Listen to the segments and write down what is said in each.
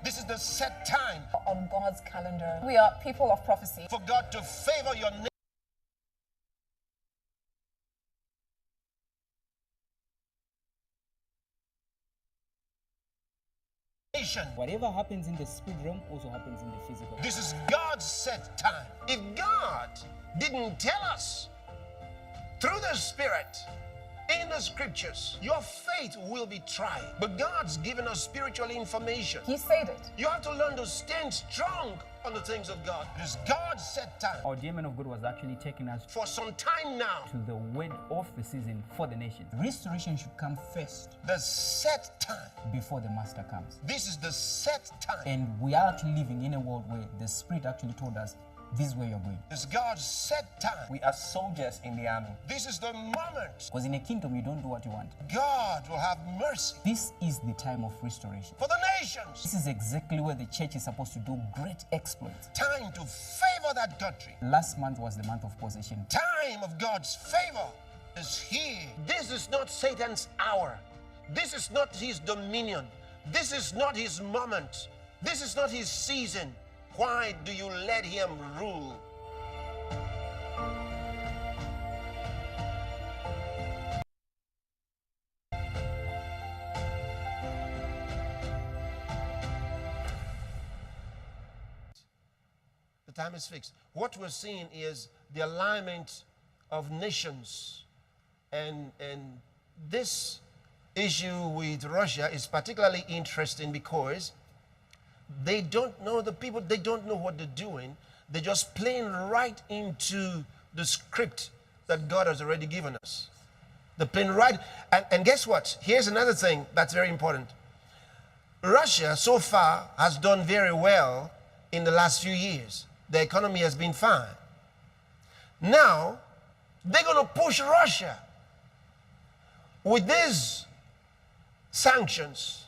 This is the set time on God's calendar. We are people of prophecy. for God to favor your nation. Whatever happens in the spirit realm also happens in the physical. This is God's set time. If God didn't tell us through the Spirit in the scriptures, your faith will be tried. But God's given us spiritual information. He said it. You have to learn to stand strong on the things of God. It is God's set time. Our dear man of God was actually taking us For some time now, to the word of the season for the nation. Restoration should come first the set time. before the master comes. This is the set time. And we are actually living in a world where the Spirit actually told us, this is where you're going. It's God's set time. We are soldiers in the army. This is the moment Because in a kingdom, you don't do what you want. God will have mercy This is the time of restoration. for the nations. This is exactly where the church is supposed to do great exploits. Time to favor that country. Last month was the month of possession. Time of God's favor is here. This is not Satan's hour. This is not his dominion. This is not his moment. This is not his season. Why do you let him rule? The time is fixed. What we're seeing is the alignment of nations. And this issue with Russia is particularly interesting because they don't know the people, they don't know what they're doing. They're just playing right into the script that God has already given us. They're playing right. And guess what? Here's another thing that's very important. Russia so far has done very well in the last few years. The economy has been fine. Now, they're going to push Russia with these sanctions.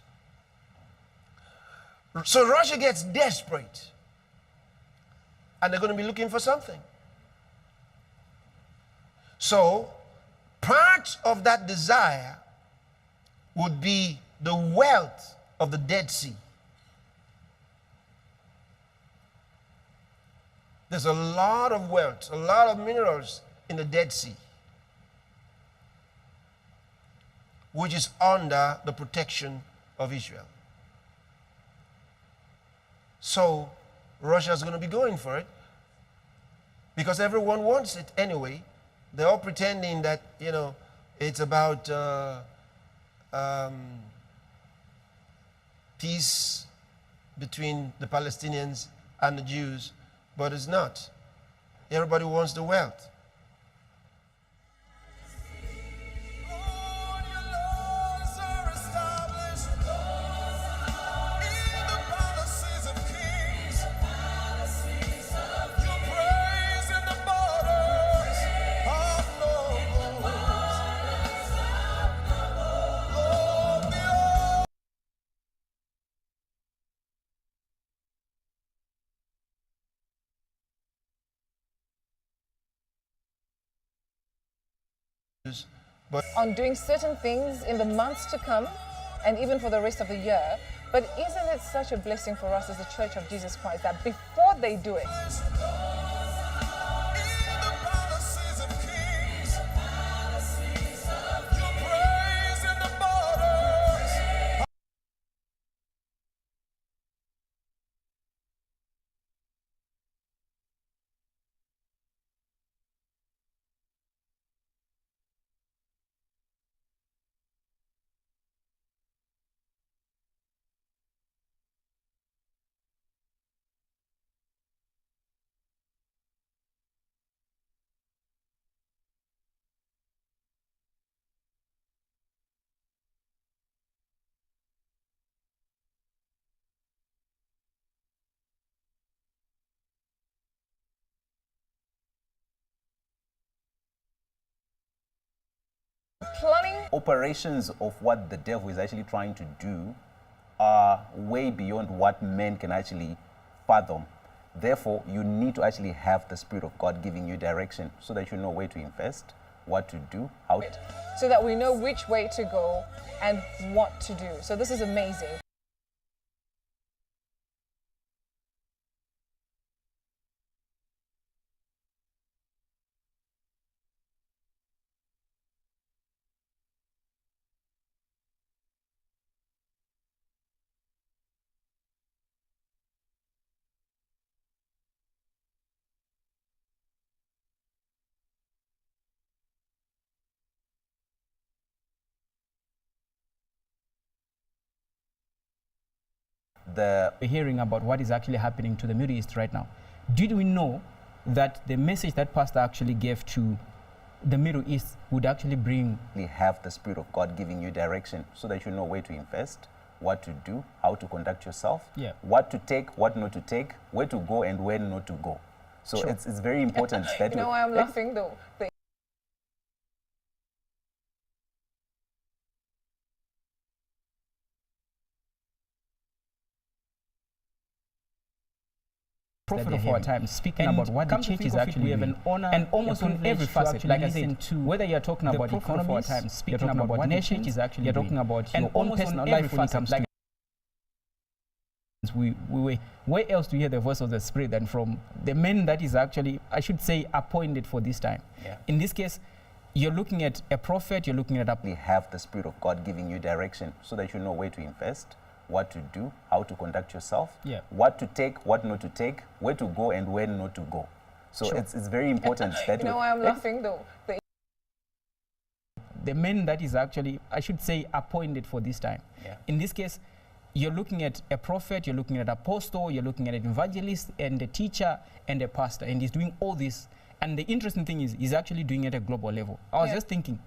So Russia gets desperate. And they're going to be looking for something. So, part of that desire would be the wealth of the Dead Sea. There's a lot of wealth, a lot of minerals in the Dead Sea, which is under the protection of Israel. So Russia's going to be going for it because everyone wants it anyway. They're all pretending that, it's about peace between the Palestinians and the Jews, but it's not. Everybody wants the wealth. But On doing certain things in the months to come and even for the rest of the year. But isn't it such a blessing for us as the Church of Jesus Christ that before they do it, planning Operations of what the devil is actually trying to do are way beyond what men can actually fathom. Therefore, you need to actually have the Spirit of God giving you direction so that you know where to invest, what to do, how to... so that we know which way to go and what to do. So this is amazing. the We're hearing about what is actually happening to the Middle East right now. Did we know that the message that Pastor actually gave to the Middle East would actually bring... have the Spirit of God giving you direction so that you know where to invest, what to do, how to conduct yourself, Yeah. what to take, what not to take, where to go and where not to go. So Sure. it's very important that You know why I'm laughing though? Prophet of our time speaking about what the church is actually we have doing. an honor, And almost a on every privilege to facet, actually like I listen said, to whether you're talking the about prophet of our economies, time you're speaking talking about about what the church nations, is actually you're doing. talking about And your almost own personal on life every when it facet, comes like to where else do you hear the voice of the Spirit than from the men that is actually, I should say, appointed for this time? Yeah. In this case, you're looking at a prophet, you're looking at a... have the Spirit of God giving you direction so that you know where to invest, what to do, how to conduct yourself, Yeah. what to take, what not to take, where to go and where not to go. So Sure. it's very important that You know why I'm laughing though? The men that is actually, I should say, appointed for this time. Yeah. In this case, you're looking at a prophet, you're looking at an apostle, you're looking at an evangelist and a teacher and a pastor, and he's doing all this. And the interesting thing is, he's actually doing it at a global level. I was Yeah. just thinking,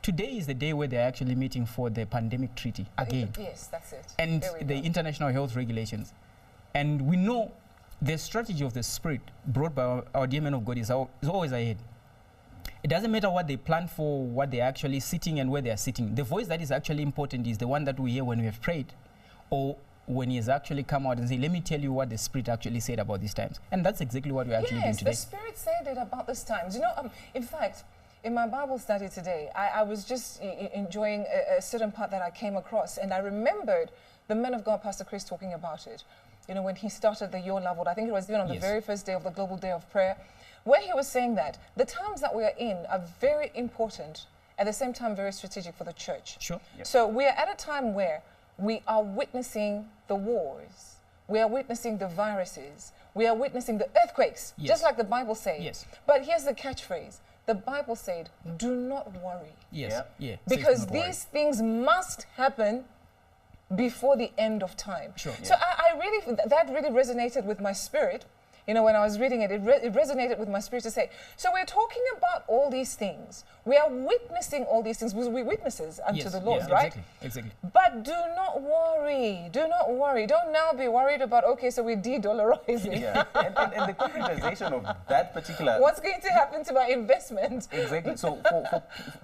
today is the day where they're actually meeting for the pandemic treaty again, Yes, that's it. and There we the go. international health regulations. And we know the strategy of the Spirit brought by our dear men of God is always ahead. It doesn't matter what they plan for, what they're actually sitting and where they're sitting. The voice that is actually important is the one that we hear when we have prayed, or when he has actually come out and say, let me tell you what the Spirit actually said about these times. And that's exactly what we're actually doing Yes, today. the Spirit said it about this times. You know, in fact, in my Bible study today, I was just enjoying a certain part that I came across, and I remembered the man of God, Pastor Chris, talking about it. You know, when he started the Your Level, I think it was even on the Yes. very first day of the Global Day of Prayer, where he was saying that the times that we are in are very important, at the same time very strategic for the church. Sure. So we are at a time where we are witnessing the wars, we are witnessing the viruses, we are witnessing the earthquakes, Yes. just like the Bible says. Yes. But here's the catchphrase. The Bible said, do not worry. Yes. Yeah. Yeah. Because Says not worry. these things must happen before the end of time. Sure. So I really, that really resonated with my spirit. You know, when I was reading it, it resonated with my spirit to say, so we're talking about all these things. We are witnessing all these things because we're witnesses unto Yes, the Lord, yeah, right? Exactly. But do not worry. Do not worry. Don't now be worried about, okay, so we're de-dollarizing. Yeah. and the concretization of that particular... What's going to happen to my investment? Exactly. So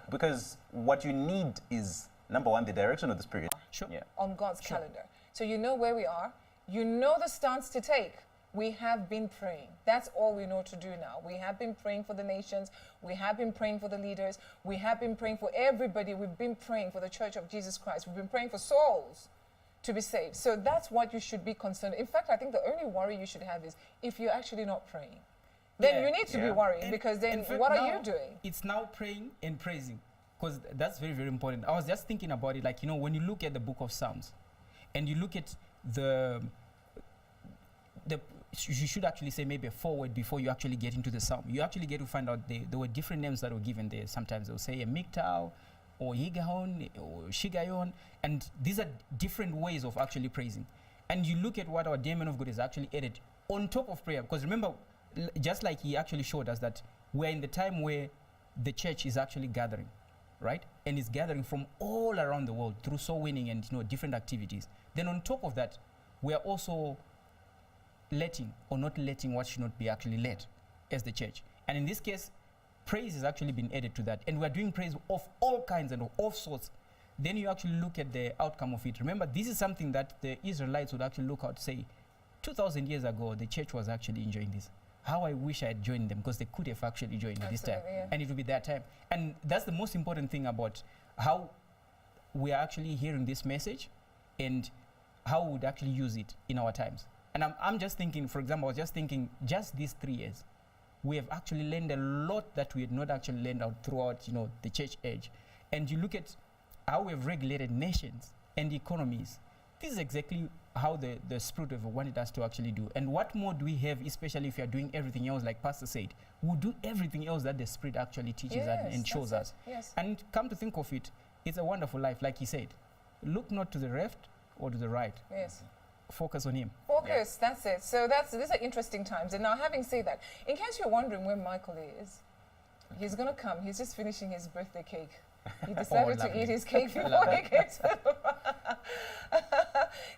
because what you need is, number one, the direction of the Spirit. Sure. Yeah. On God's calendar. So you know where we are. You know the stance to take. We have been praying. That's all we know to do now. We have been praying for the nations. We have been praying for the leaders. We have been praying for everybody. We've been praying for the Church of Jesus Christ. We've been praying for souls to be saved. So that's what you should be concerned. In fact, I think the only worry you should have is if you're actually not praying. Then Yeah, you need to be yeah. worried because then in fact, what are now you doing? It's now praying and praising, because that's very, very important. I was just thinking about it, like, you know, when you look at the book of Psalms and you look at the you should actually say maybe a forward before you actually get into the psalm. You actually get to find out there were different names that were given there. Sometimes they'll say a Miktal or Yigahon or Shigayon, and these are different ways of actually praising. And you look at what our dear man of God has actually added on top of prayer, because remember, just like he actually showed us that we're in the time where the church is actually gathering, right? And it's gathering from all around the world through soul winning and, you know, different activities. Then on top of that, we are also letting or not letting what should not be actually led as the church. And in this case, praise has actually been added to that. And we're doing praise of all kinds and of all sorts. Then you actually look at the outcome of it. Remember, this is something that the Israelites would actually look out, say, 2,000 years ago, the church was actually enjoying this. How I wish I had joined them, because they could have actually joined at this time. Absolutely, yeah. And it would be that time. And that's the most important thing about how we are actually hearing this message and how we would actually use it in our times. And I'm just thinking, for example, I was just thinking, just these 3 years, we have actually learned a lot that we had not actually learned out throughout, you know, the church age. And you look at how we have regulated nations and economies. This is exactly how the Spirit of wanted us to actually do. And what more do we have, especially if you are doing everything else, like Pastor said? We'll do everything else that the Spirit actually teaches us and shows us. Yes. And come to think of it, it's a wonderful life, like he said. Look not to the left or to the right. Yes. focus on him. Focus, that's it. So these are interesting times. And now, having said that, in case you're wondering where Michael is, he's going to come. He's just finishing his birthday cake. He decided to eat his cake before he came to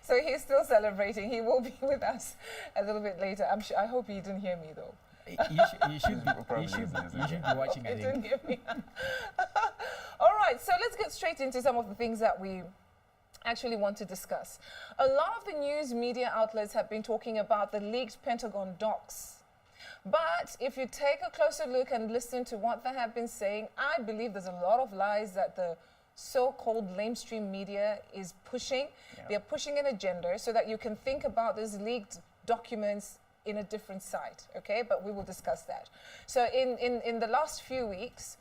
So he's still celebrating. He will be with us a little bit later. I hope he didn't hear me, though. You should be watching, I He didn't think. hear me. All right, so let's get straight into some of the things that we actually want to discuss. A lot of the news media outlets have been talking about the leaked Pentagon docs. But if you take a closer look and listen to what they have been saying, I believe there's a lot of lies that the so-called lamestream media is pushing. Yeah. They're pushing an agenda so that you can think about these leaked documents in a different side, okay? But we will discuss that. So in the last few weeks,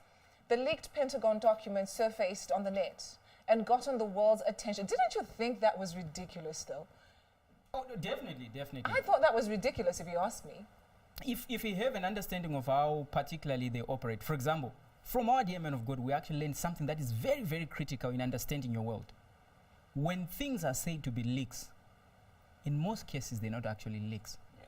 the leaked Pentagon documents surfaced on the net and gotten the world's attention. Didn't you think that was ridiculous, though? Oh, no, definitely. I thought that was ridiculous, if you ask me. If you have an understanding of how particularly they operate, for example, from our dear men of God, we actually learned something that is very, very critical in understanding your world. When things are said to be leaks, in most cases, they're not actually leaks. Yeah.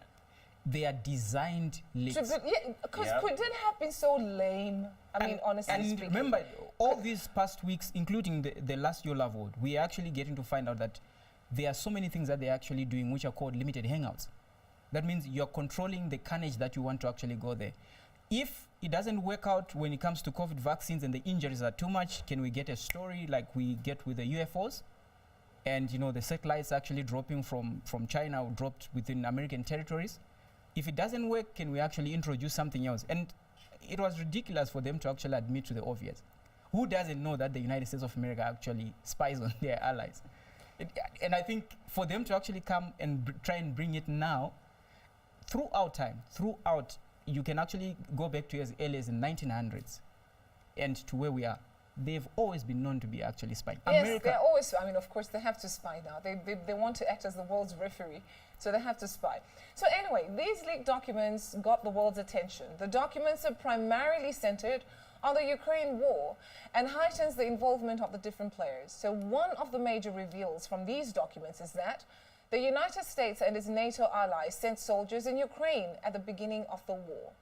They are designed leaks. Because Yeah. could it have been so lame? I mean, honestly and speaking. remember, all these past weeks, including the last Your Love Award, we are actually getting to find out that there are so many things that they're actually doing which are called limited hangouts. That means you're controlling the carnage that you want to actually go there. If it doesn't work out when it comes to COVID vaccines and the injuries are too much, can we get a story like we get with the UFOs? And, you know, the satellites actually dropping from China or dropped within American territories. If it doesn't work, can we actually introduce something else? And it was ridiculous for them to actually admit to the obvious. Who doesn't know that the United States of America actually spies on their allies? And I think for them to actually come and try and bring it now, throughout, you can actually go back to as early as the 1900s and to where we are. They've always been known to be actually spying. Yes, they're always, I mean, of course, they have to spy now. They want to act as the world's referee, so they have to spy. So anyway, these leaked documents got the world's attention. The documents are primarily centered on the Ukraine war and heightens the involvement of the different players. So one of the major reveals from these documents is that the United States and its NATO allies sent soldiers in Ukraine at the beginning of the war.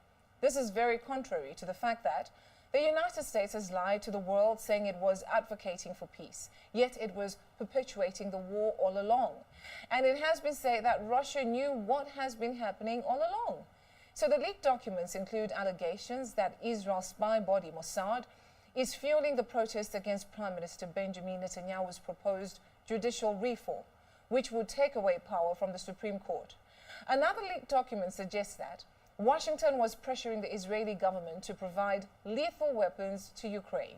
This is very contrary to the fact that the United States has lied to the world saying it was advocating for peace, yet it was perpetuating the war all along. And it has been said that Russia knew what has been happening all along. So the leaked documents include allegations that Israel's spy body Mossad is fueling the protests against Prime Minister Benjamin Netanyahu's proposed judicial reform, which would take away power from the Supreme Court. Another leaked document suggests that Washington was pressuring the Israeli government to provide lethal weapons to Ukraine,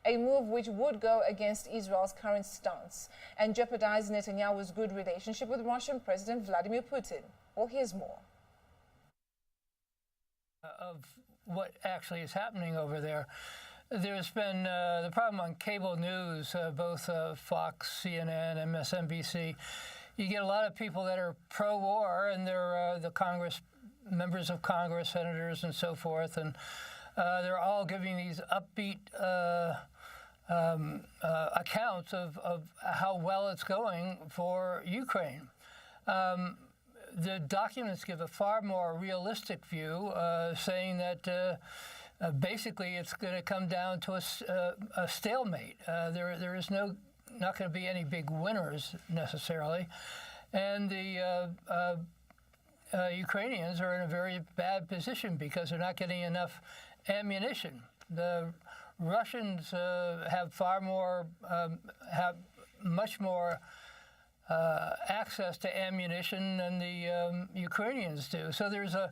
a move which would go against Israel's current stance and jeopardize Netanyahu's good relationship with Russian President Vladimir Putin. Well, here's more. Of what actually is happening over there. There's been the problem on cable news, both Fox, CNN, MSNBC. You get a lot of people that are pro-war, and they're the members of Congress, senators, and so forth, and they're all giving these upbeat accounts of how well it's going for Ukraine. The documents give a far more realistic view, saying that basically it's going to come down to a stalemate. There is not going to be any big winners necessarily, and the Ukrainians are in a very bad position because they're not getting enough ammunition. The Russians have much more access to ammunition than the Ukrainians do. So there's a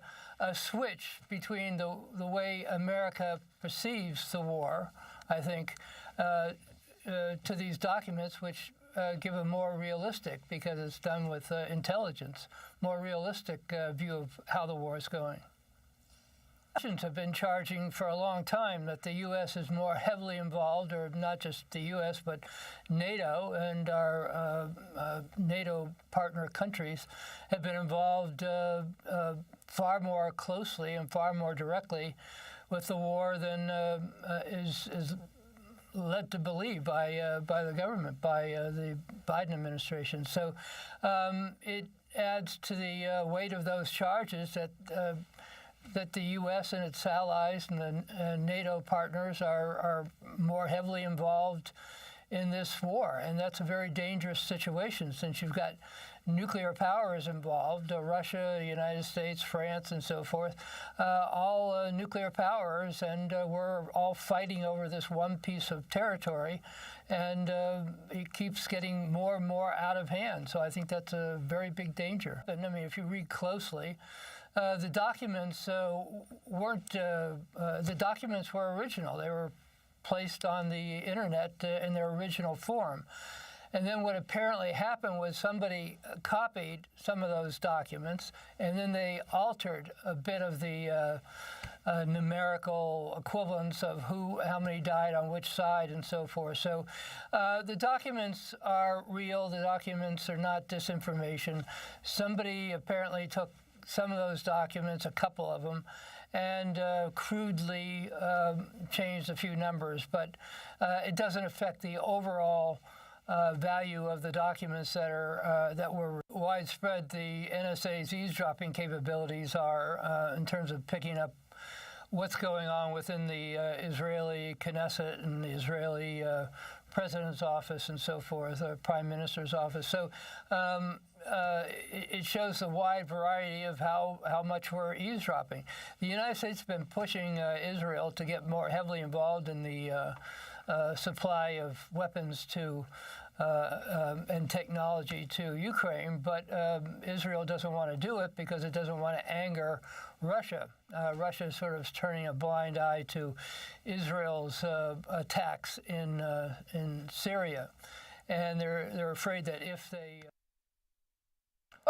switch between the way America perceives the war, I think, to these documents, which give a more realistic, because it's done with intelligence, more realistic view of how the war is going. Russians have been charging for a long time that the U.S. is more heavily involved, or not just the U.S., but NATO and our NATO partner countries have been involved far more closely and far more directly with the war than is led to believe by the government, by the Biden administration. So it adds to the weight of those charges that the U.S. and its allies and the NATO partners are more heavily involved in this war. And that's a very dangerous situation since you've got nuclear powers involved, Russia, the United States, France, and so forth, all nuclear powers, and we're all fighting over this one piece of territory, and it keeps getting more and more out of hand. So I think that's a very big danger. And I mean, if you read closely, the documents the documents were original. They were placed on the internet in their original form. And then what apparently happened was somebody copied some of those documents, and then they altered a bit of the numerical equivalence of how many died on which side and so forth. So the documents are real. The documents are not disinformation. Somebody apparently took some of those documents, a couple of them, and crudely changed a few numbers, but it doesn't affect the overall value of the documents that were widespread. The NSA's eavesdropping capabilities are in terms of picking up what's going on within the Israeli Knesset and the Israeli President's office and so forth, Prime Minister's office. So it shows a wide variety of how much we're eavesdropping. The United States has been pushing Israel to get more heavily involved in the supply of weapons to and technology to Ukraine, but Israel doesn't want to do it because it doesn't want to anger Russia. Russia is sort of turning a blind eye to Israel's attacks in Syria, and they're afraid that if they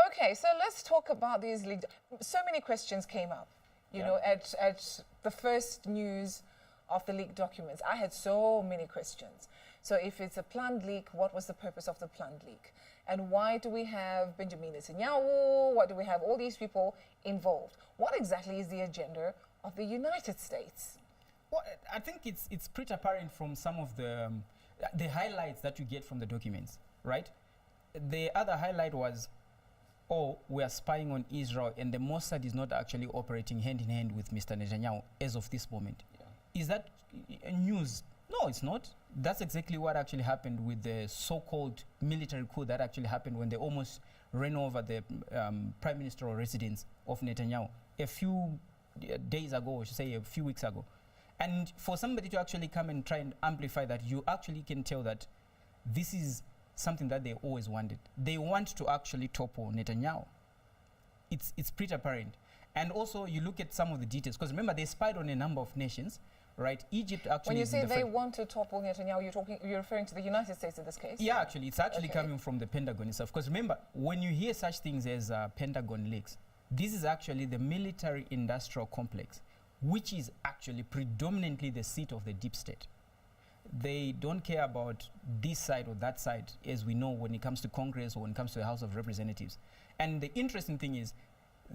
Okay, so let's talk about these leaked. So many questions came up, you know, at the first news of the leaked documents. I had so many questions. So if it's a planned leak, what was the purpose of the planned leak? And why do we have Benjamin Netanyahu? Why do we have all these people involved? What exactly is the agenda of the United States? Well, I think it's pretty apparent from some of the highlights that you get from the documents, right? The other highlight was, oh, we are spying on Israel, and the Mossad is not actually operating hand in hand with Mr. Netanyahu as of this moment. Yeah. Is that news? No, it's not. That's exactly what actually happened with the so-called military coup that actually happened when they almost ran over the prime ministerial residence of Netanyahu a few days ago, or should say a few weeks ago. And for somebody to actually come and try and amplify that, you actually can tell that this is something that they always wanted. They want to actually topple Netanyahu. It's pretty apparent. And also, you look at some of the details, because remember, they spied on a number of nations, right? Egypt actually. When you say they want to topple Netanyahu, you're referring to the United States in this case? Yeah, actually, it's actually coming from the Pentagon itself. Because remember, when you hear such things as Pentagon leaks, this is actually the military-industrial complex, which is actually predominantly the seat of the deep state. They don't care about this side or that side, as we know when it comes to Congress or when it comes to the House of Representatives. And the interesting thing is,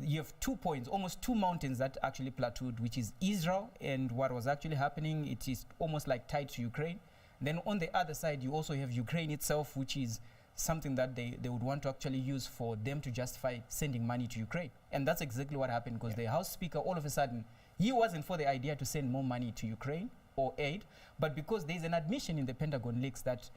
you have 2 points, almost two mountains that actually plateaued, which is Israel and what was actually happening. It is almost like tied to Ukraine. Then on the other side, you also have Ukraine itself, which is something that they would want to actually use for them to justify sending money to Ukraine. And that's exactly what happened, because the House Speaker, all of a sudden, he wasn't for the idea to send more money to Ukraine or aid, but because there's an admission in the Pentagon leaks that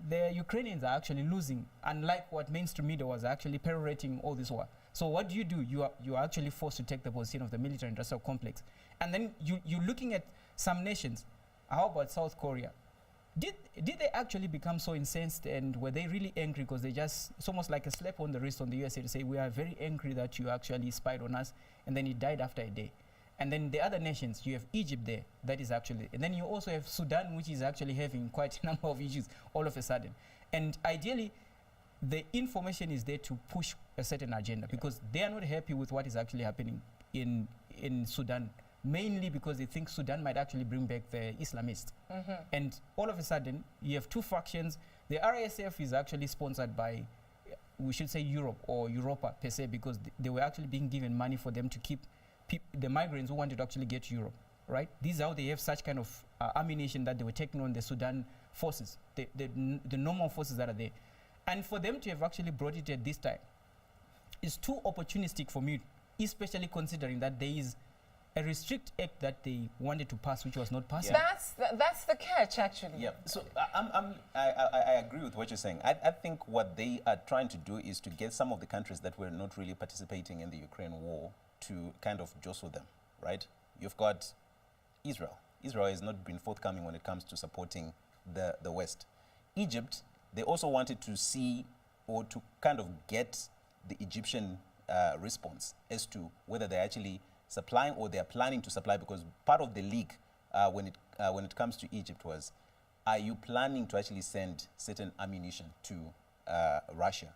the Ukrainians are actually losing, unlike what mainstream media was actually perorating all this war. So what do? You are actually forced to take the position of the military-industrial complex. And then you're looking at some nations. How about South Korea? Did they actually become so incensed, and were they really angry because they just, it's almost like a slap on the wrist on the USA to say, we are very angry that you actually spied on us, and then it died after a day. And then the other nations, you have Egypt there, that is actually, and then you also have Sudan, which is actually having quite a number of issues all of a sudden. And ideally, the information is there to push a certain agenda, because they are not happy with what is actually happening in Sudan, mainly because they think Sudan might actually bring back the Islamists. And all of a sudden, you have two factions. The RSF is actually sponsored by, we should say Europe or Europa per se, because they were actually being given money for them to keep the migrants who wanted to actually get to Europe, right? This is how they have such kind of ammunition that they were taking on the Sudan forces, the normal forces that are there. And for them to have actually brought it at this time is too opportunistic for me, especially considering that there is a restrict act that they wanted to pass, which was not passed. That's the catch, actually. Yeah. So I agree with what you're saying. I think what they are trying to do is to get some of the countries that were not really participating in the Ukraine war to kind of jostle them, right? You've got Israel. Israel has not been forthcoming when it comes to supporting the West. Egypt, they also wanted to see or to kind of get the Egyptian response as to whether they're actually supplying or they're planning to supply, because part of the leak when it comes to Egypt was, are you planning to actually send certain ammunition to Russia?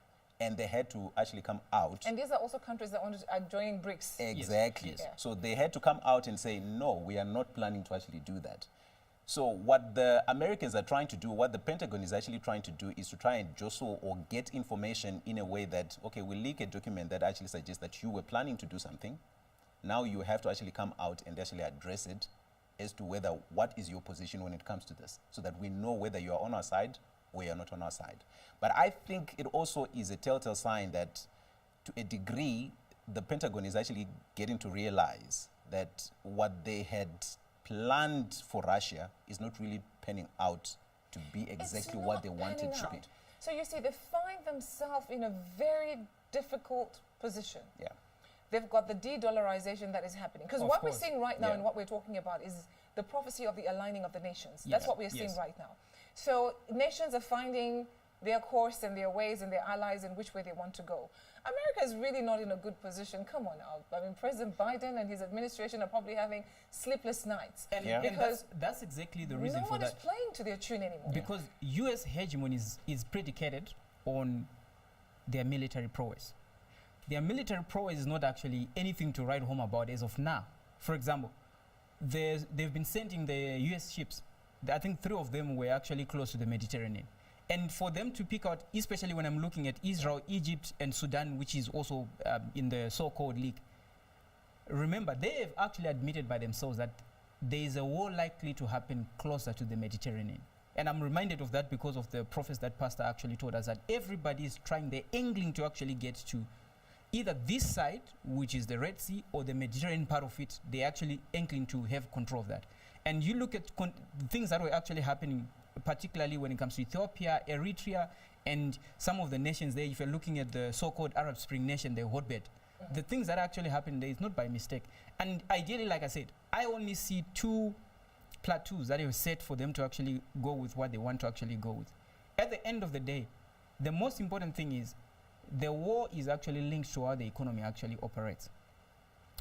And they had to actually come out. And these are also countries that are joining BRICS. Exactly. Yes. Yeah. So they had to come out and say, no, we are not planning to actually do that. So what the Americans are trying to do, what the Pentagon is actually trying to do, is to try and jostle or get information in a way that, okay, we leak a document that actually suggests that you were planning to do something. Now you have to actually come out and actually address it as to whether what is your position when it comes to this, so that we know whether you are on our side or you're not on our side. But I think it also is a telltale sign that, to a degree, the Pentagon is actually getting to realize that what they had planned for Russia is not really panning out to be exactly what they wanted to be. So you see, they find themselves in a very difficult position. Yeah. They've got the de-dollarization that is happening. Because Of what course. we're seeing right now Yeah. and what we're talking about is the prophecy of the aligning of the nations. That's Yeah. what we're seeing Yes. right now. So nations are finding their course and their ways and their allies and which way they want to go. America is really not in a good position. Come on now. I mean, President Biden and his administration are probably having sleepless nights. And, Yeah. and Because that's exactly the reason no for one is that. playing to their tune anymore. Because U.S. hegemony is predicated on their military prowess. Their military prowess is not actually anything to write home about as of now. For example, they've been sending the U.S. ships. I think 3 of them were actually close to the Mediterranean. And for them to pick out, especially when I'm looking at Israel, Egypt, and Sudan, which is also in the so-called league, remember, they have actually admitted by themselves that there is a war likely to happen closer to the Mediterranean. And I'm reminded of that because of the prophets that Pastor actually told us, that everybody is trying, they're angling to actually get to either this side, which is the Red Sea, or the Mediterranean part of it. They're actually angling to have control of that. And you look at things that were actually happening, particularly when it comes to Ethiopia, Eritrea, and some of the nations there. If you're looking at the so-called Arab Spring nation, the hotbed, the things that actually happened there is not by mistake. And ideally, like I said, I only see 2 plateaus that are set for them to actually go with what they want to actually go with. At the end of the day, the most important thing is the war is actually linked to how the economy actually operates,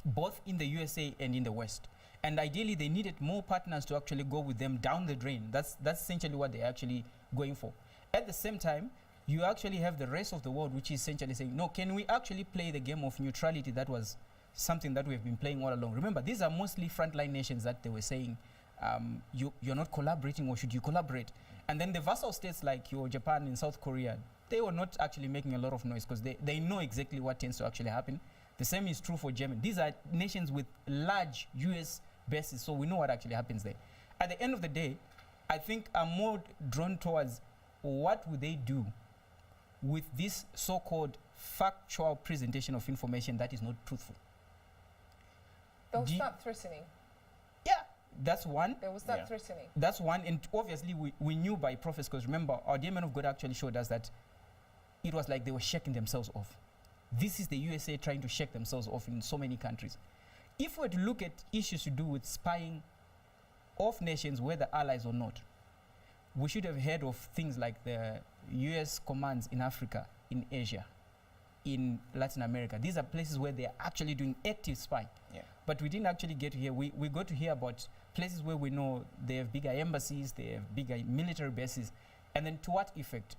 both in the USA and in the West. And ideally, they needed more partners to actually go with them down the drain. That's essentially what they're actually going for. At the same time, you actually have the rest of the world, which is essentially saying, no, can we actually play the game of neutrality that was something that we've been playing all along? Remember, these are mostly frontline nations that they were saying, you're not collaborating, or should you collaborate? And then the vassal states like your Japan and South Korea, they were not actually making a lot of noise because they know exactly what tends to actually happen. The same is true for Germany. These are nations with large US bases, so we know what actually happens there. At the end of the day, I think I'm more drawn towards what would they do with this so-called factual presentation of information that is not truthful. They'll start threatening. Yeah, that's one. They will start Yeah. threatening. That's one, and obviously we knew by prophets, because remember, our dear man of God actually showed us that it was like they were shaking themselves off. This is the USA trying to shake themselves off in so many countries. If we were to look at issues to do with spying of nations, whether allies or not, we should have heard of things like the US commands in Africa, in Asia, in Latin America. These are places where they are actually doing active spying. Yeah. But we didn't actually get to hear. We got to hear about places where we know they have bigger embassies, they have bigger military bases, and then to what effect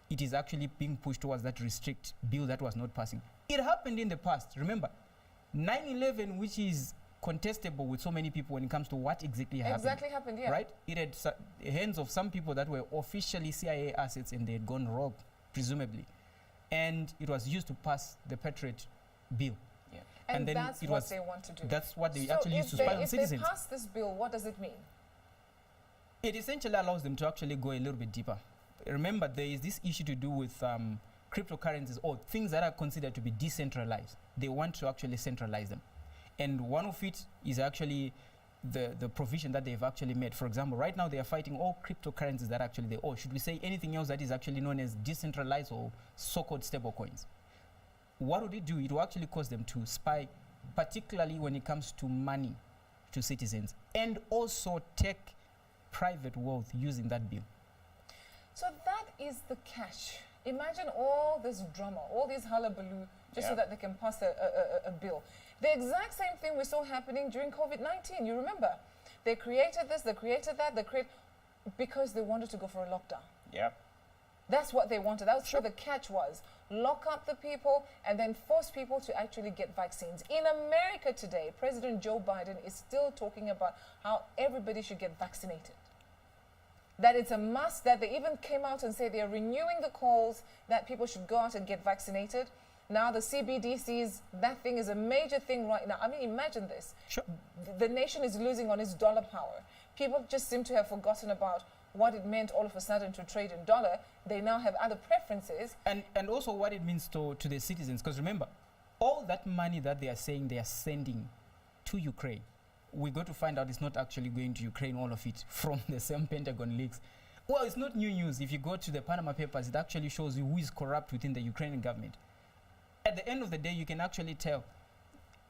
it is actually being pushed towards that restrict bill that was not passing. It happened in the past. Remember, 9/11, which is contestable with so many people when it comes to what exactly happened. Yeah. Right? It had hands of some people that were officially CIA assets and they had gone rogue, presumably. And it was used to pass the Patriot bill. Yeah. And then that's it what was, they want to do. that's what they So actually used to spy on if citizens. they pass this bill, what does it mean? It essentially allows them to actually go a little bit deeper. Remember, there is this issue to do with cryptocurrencies or things that are considered to be decentralized. They want to actually centralize them. And one of it is actually the provision that they've actually made. For example, right now they are fighting all cryptocurrencies that actually they, or should we say anything else that is actually known as decentralized or so-called stable coins. What would it do? It will actually cause them to spy, particularly when it comes to money to citizens, and also take private wealth using that bill. So that is the catch. Imagine all this drama, all this hullabaloo, just so that they can pass a bill. The exact same thing we saw happening during COVID-19. You remember? They created this, they created that, because they wanted to go for a lockdown. Yeah. That's what they wanted. That's what the catch was. Lock up the people and then force people to actually get vaccines. In America today, President Joe Biden is still talking about how everybody should get vaccinated. That it's a must, that they even came out and said they're renewing the calls that people should go out and get vaccinated. Now the CBDCs, that thing is a major thing right now. I mean, imagine this. Sure. The nation is losing on its dollar power. People just seem to have forgotten about what it meant all of a sudden to trade in dollar. They now have other preferences. And also what it means to the citizens. Because remember, all that money that they are saying they are sending to Ukraine, we got to find out it's not actually going to Ukraine, all of it, from the same Pentagon leaks. Well, it's not new news. If you go to the Panama Papers, it actually shows you who is corrupt within the Ukrainian government. At the end of the day, you can actually tell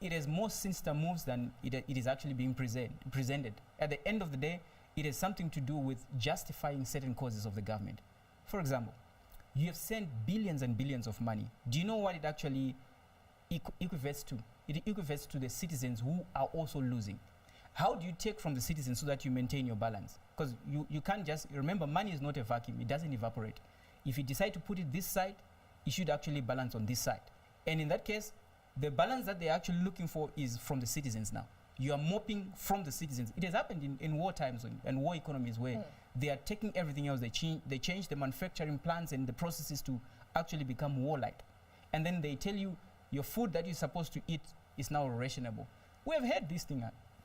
it has more sinister moves than it is actually being presented. At the end of the day, it has something to do with justifying certain causes of the government. For example, you have sent billions and billions of money. Do you know what it actually equates to? It equates to the citizens who are also losing. How do you take from the citizens so that you maintain your balance? Because you can't just, remember, money is not a vacuum. It doesn't evaporate. If you decide to put it this side, it should actually balance on this side. And in that case, the balance that they're actually looking for is from the citizens now. You are mopping from the citizens. It has happened in war times and war economies where they are taking everything else. They change the manufacturing plants and the processes to actually become warlike. And then they tell you your food that you're supposed to eat is now rationable. We have heard this thing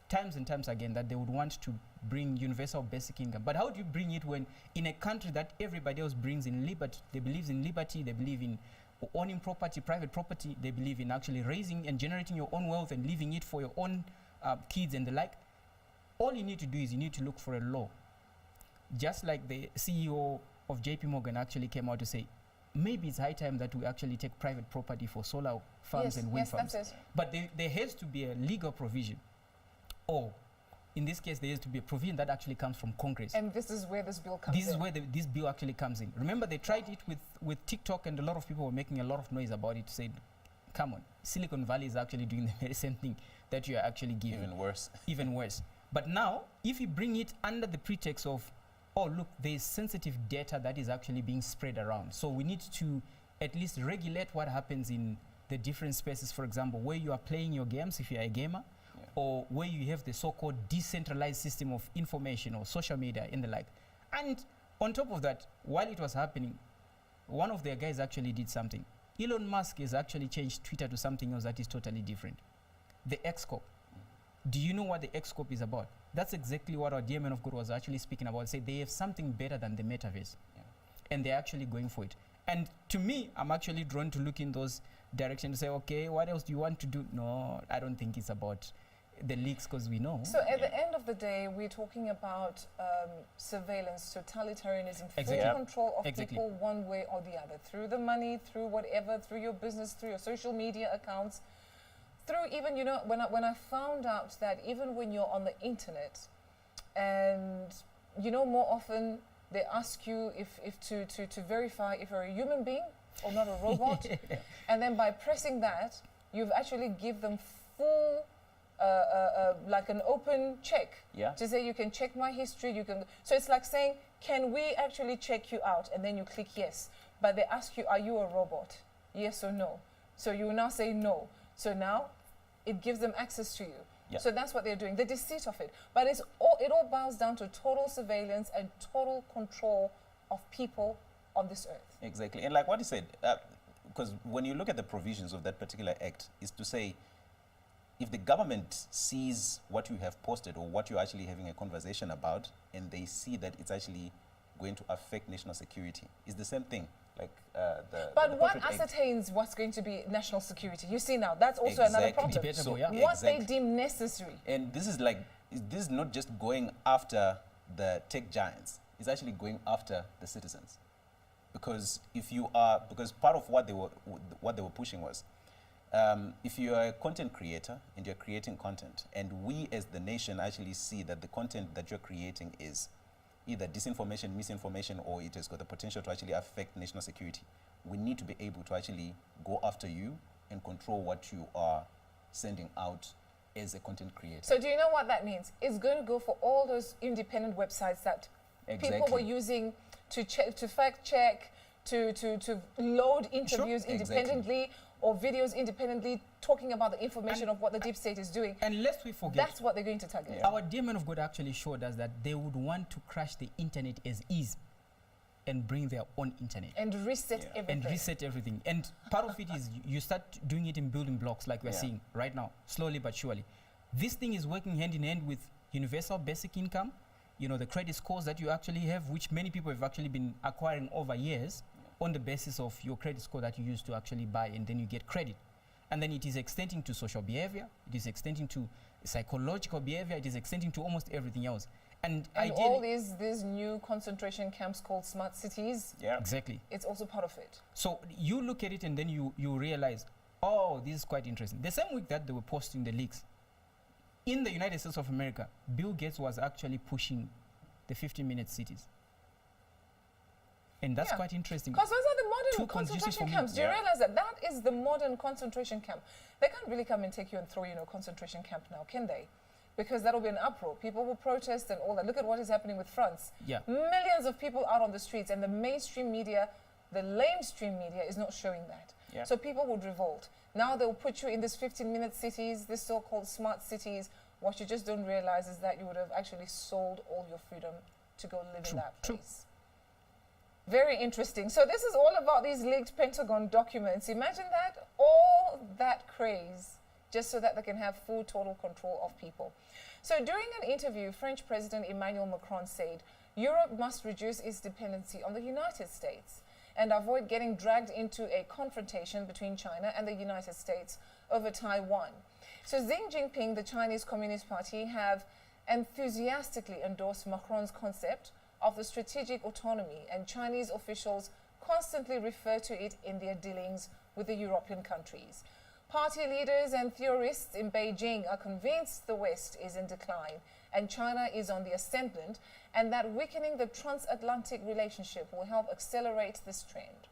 times and times again that they would want to bring universal basic income. But how do you bring it when in a country that everybody else brings in liberty, they believe in liberty, they believe in owning property, private property, they believe in actually raising and generating your own wealth and leaving it for your own kids and the like. All you need to do is you need to look for a law. Just like the CEO of JP Morgan actually came out to say, maybe it's high time that we actually take private property for solar farms and wind farms. That's it. But there has to be a legal provision. Or in this case, there has to be a provision that actually comes from Congress. And this is where this bill comes in. This is where this bill actually comes in. Remember, they tried it with TikTok, and a lot of people were making a lot of noise about it, saying, come on, Silicon Valley is actually doing the very same thing that you are actually giving. Even worse. Even worse. But now, if you bring it under the pretext of, oh, look, there is sensitive data that is actually being spread around. So we need to at least regulate what happens in the different spaces, for example, where you are playing your games, if you are a gamer, or where you have the so-called decentralized system of information or social media and the like. And on top of that, while it was happening, one of their guys actually did something. Elon Musk has actually changed Twitter to something else that is totally different. The X-Corp. Do you know what the X-Corp is about? That's exactly what our dear man of God was actually speaking about. Say they have something better than the metaverse. And they're actually going for it. And to me, I'm actually drawn to look in those directions and say, okay, what else do you want to do? No, I don't think it's about the leaks, because we know. So at the end of the day, we're talking about surveillance, totalitarianism, full control of people one way or the other, through the money, through whatever, through your business, through your social media accounts, through even, you know, when I found out that even when you're on the internet, and, you know, more often they ask you if to verify if you're a human being or not a robot, and then by pressing that, you've actually give them full like an open check to say you can check my history, you can. So it's like saying, can we actually check you out? And then you click yes. But they ask you, are you a robot? Yes or no. So you will now say no. So now it gives them access to you. So that's what they're doing, the deceit of it. But it all boils down to total surveillance and total control of people on this earth. Exactly. And like what you said, because when you look at the provisions of that particular act, is to say, if the government sees what you have posted or what you're actually having a conversation about, and they see that it's actually going to affect national security, it's the same thing. Like but the what Patriot Act. ascertains what's going to be national security? You see now, that's also another Exactly. problem. Debatable, So, yeah. What exactly. they deem necessary. And this is not just going after the tech giants, it's actually going after the citizens. Because because part of what they were pushing was, if you are a content creator and you're creating content, and we as the nation actually see that the content that you're creating is either disinformation, misinformation, or it has got the potential to actually affect national security, we need to be able to actually go after you and control what you are sending out as a content creator. So do you know what that means? It's going to go for all those independent websites that people Exactly. were using to check, to fact check, to load interviews Exactly. independently or videos independently, talking about the information of what the deep state is doing. And lest we forget, That's what they're going to target. Yeah. our dear man of God actually showed us that they would want to crash the internet as is and bring their own internet. And reset Yeah. everything. And reset everything. And part of it is you start doing it in building blocks like we're Yeah. seeing right now, slowly but surely. This thing is working hand in hand with universal basic income, you know, the credit scores that you actually have, which many people have actually been acquiring over years on the basis of your credit score that you use to actually buy, and then you get credit. And then it is extending to social behavior, it is extending to psychological behavior, it is extending to almost everything else. And And ideally, all these new concentration camps called smart cities, Yeah. exactly. it's also part of it. So you look at it and then you realize, oh, this is quite interesting. The same week that they were posting the leaks, in the United States of America, Bill Gates was actually pushing the 15-minute cities. And that's Yeah. quite interesting. Because those are the modern Too conducive concentration for me. camps. Do you Yeah. realize that that is the modern concentration camp? They can't really come and take you and throw you in a concentration camp now, can they? Because that'll be an uproar. People will protest and all that. Look at what is happening with France. Yeah. Millions of people out on the streets, and the mainstream media, the lamestream media, is not showing that. Yeah. So people would revolt. Now they'll put you in these 15-minute cities, these so-called smart cities. What you just don't realize is that you would have actually sold all your freedom to go live in that True. place. Very interesting. So this is all about these leaked Pentagon documents. Imagine that, all that craze, just so that they can have full total control of people. So during an interview, French President Emmanuel Macron said, Europe must reduce its dependency on the United States and avoid getting dragged into a confrontation between China and the United States over Taiwan. So Xi Jinping, the Chinese Communist Party, have enthusiastically endorsed Macron's concept of the strategic autonomy, and Chinese officials constantly refer to it in their dealings with the European countries. Party leaders and theorists in Beijing are convinced the West is in decline and China is on the ascendant, and that weakening the transatlantic relationship will help accelerate this trend.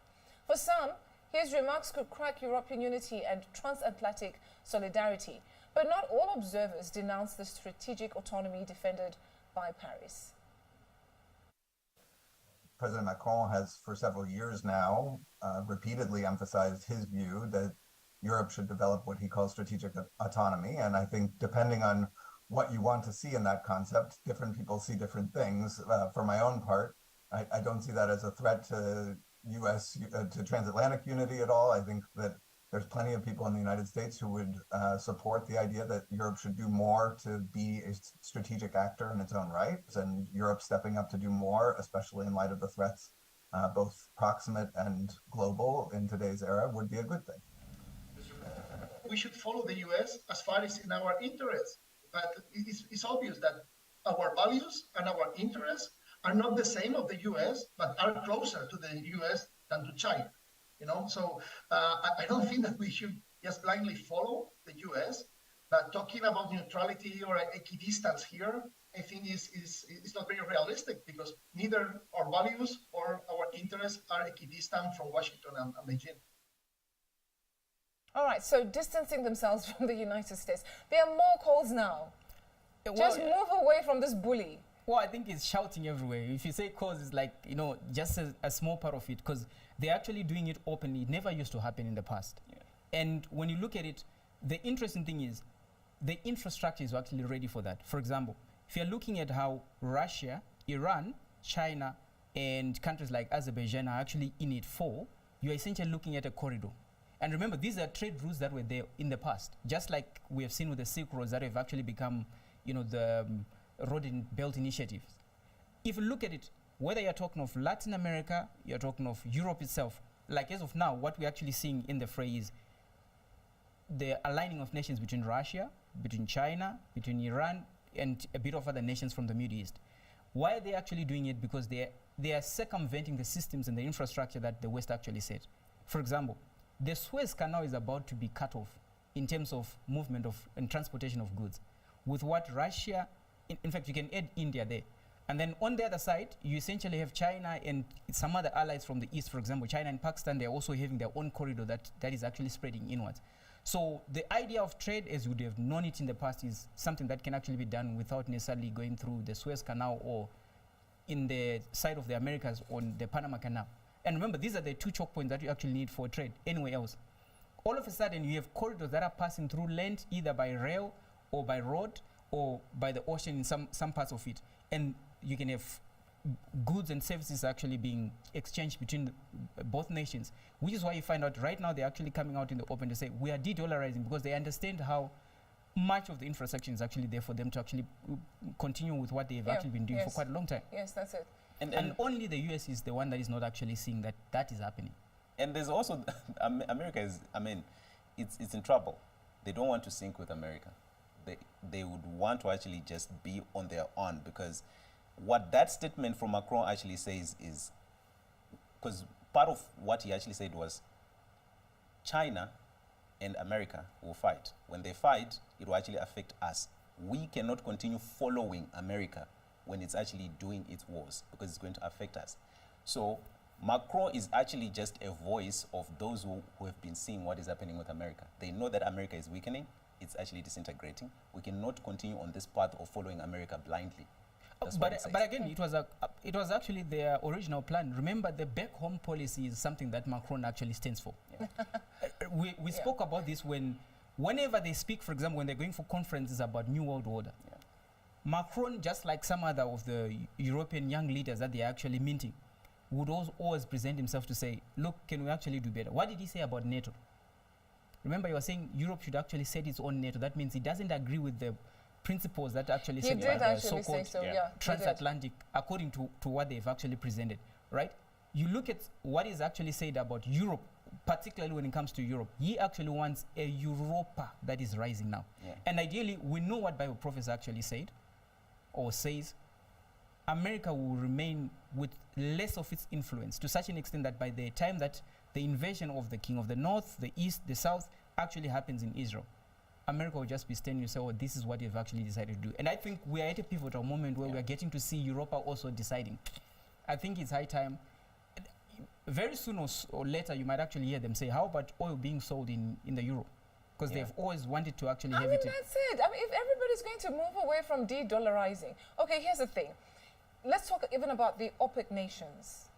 For some, his remarks could crack European unity and transatlantic solidarity, but not all observers denounce the strategic autonomy defended by Paris. President Macron has, for several years now, repeatedly emphasized his view that Europe should develop what he calls strategic autonomy. And I think depending on what you want to see in that concept, different people see different things. For my own part, I don't see that as a threat to to transatlantic unity at all. I think that there's plenty of people in the United States who would support the idea that Europe should do more to be a strategic actor in its own right, and Europe stepping up to do more, especially in light of the threats, both proximate and global in today's era, would be a good thing. We should follow the US as far as in our interests, but it's obvious that our values and our interests are not the same of the US, but are closer to the US than to China. You know, so I don't think that we should just blindly follow the US, but talking about neutrality or equidistance here, I think is not very realistic, because neither our values or our interests are equidistant from Washington and Beijing. All right, so distancing themselves from the United States. There are more calls now. Just move away from this bully. Well, I think it's shouting everywhere. If you say cause, it's like, you know, just a small part of it, because they're actually doing it openly. It never used to happen in the past. Yeah. And when you look at it, the interesting thing is the infrastructure is actually ready for that. For example, if you're looking at how Russia, Iran, China, and countries like Azerbaijan are actually in it for, you're essentially looking at a corridor. And remember, these are trade routes that were there in the past, just like we have seen with the Silk Roads that have actually become, the Road and Belt Initiative. If you look at it, whether you're talking of Latin America, you're talking of Europe itself, like as of now, what we're actually seeing in the fray is the aligning of nations between Russia, between China, between Iran, and a bit of other nations from the Middle East. Why are they actually doing it? Because they are circumventing the systems and the infrastructure that the West actually set. For example, the Suez Canal is about to be cut off in terms of movement of and transportation of goods. With what Russia, in fact, you can add India there. And then on the other side, you essentially have China and some other allies from the East. For example, China and Pakistan, they're also having their own corridor that is actually spreading inwards. So the idea of trade, as you would have known it in the past, is something that can actually be done without necessarily going through the Suez Canal or in the side of the Americas on the Panama Canal. And remember, these are the two choke points that you actually need for trade anywhere else. All of a sudden, you have corridors that are passing through land, either by rail or by road or by the ocean in some parts of it. And you can have goods and services actually being exchanged between both nations, which is why you find out right now they're actually coming out in the open to say we are de-dollarizing, because they understand how much of the infrastructure is actually there for them to actually continue with what they've actually been doing for quite a long time. Yes, that's it. And only the US is the one that is not actually seeing that is happening. And there's also, America is, it's in trouble. They don't want to sync with America. They would want to actually just be on their own, because what that statement from Macron actually says is, because part of what he actually said was China and America will fight. When they fight, it will actually affect us. We cannot continue following America when it's actually doing its wars, because it's going to affect us. So Macron is actually just a voice of those who have been seeing what is happening with America. They know that America is weakening. It's actually disintegrating. We cannot continue on this path of following America blindly. But again, it was actually their original plan. Remember, the back home policy is something that Macron actually stands for. Yeah. we spoke about this whenever they speak, for example, when they're going for conferences about New World Order. Yeah. Macron, just like some other of the European young leaders that they're actually minting, would always present himself to say, look, can we actually do better? What did he say about NATO? Remember, you were saying Europe should actually set its own NATO. That means he doesn't agree with the principles that actually set by the so-called transatlantic, according to what they've actually presented, right? You look at what is actually said about Europe, particularly when it comes to Europe. He actually wants a Europa that is rising now. Yeah. And ideally, we know what Bible prophets actually said or says. America will remain with less of its influence, to such an extent that by the time that the invasion of the king of the north, the east, the south actually happens in Israel, America will just be standing and say, oh, this is what you've actually decided to do. And I think we are at a pivotal moment where we are getting to see Europa also deciding. I think it's high time. Very soon or later, you might actually hear them say, how about oil being sold in the euro? Because they've always wanted to actually have it. That's it. If everybody's going to move away from de-dollarizing. Okay, here's the thing. Let's talk even about the OPEC nations,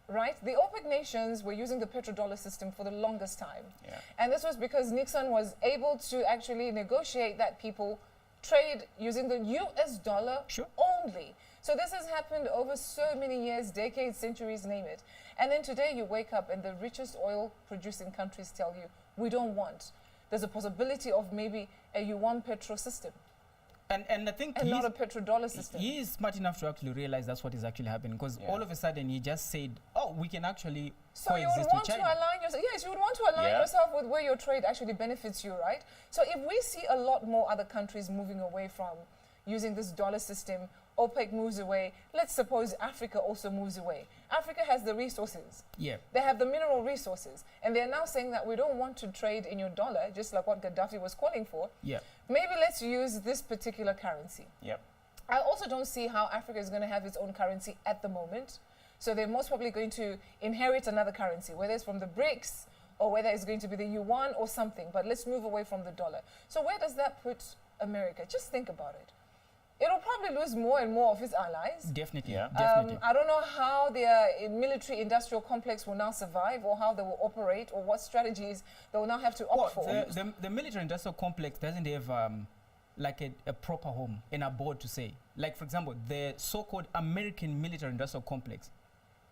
right? The OPEC nations were using the petrodollar system for the longest time. Yeah. And this was because Nixon was able to actually negotiate that people trade using the US dollar only. So this has happened over so many years, decades, centuries, name it. And then today you wake up and the richest oil producing countries tell you, we don't want. There's a possibility of maybe a yuan petro system. And I think not a petrodollar system. He is smart enough to actually realize that's what is actually happening, because all of a sudden he just said, oh, we can actually coexist with China. Yes, you would want to align yourself with where your trade actually benefits you, right? So if we see a lot more other countries moving away from using this dollar system, OPEC moves away, let's suppose Africa also moves away. Africa has the resources. Yeah. They have the mineral resources. And they're now saying that we don't want to trade in your dollar, just like what Gaddafi was calling for. Yeah. Maybe let's use this particular currency. Yep. I also don't see how Africa is going to have its own currency at the moment. So they're most probably going to inherit another currency, whether it's from the BRICS or whether it's going to be the yuan or something. But let's move away from the dollar. So where does that put America? Just think about it. It'll probably lose more and more of its allies. Definitely, definitely. I don't know how their military-industrial complex will now survive, or how they will operate, or what strategies they will now have to opt for. The military-industrial complex doesn't have like a proper home and a board to say. Like, for example, the so-called American military-industrial complex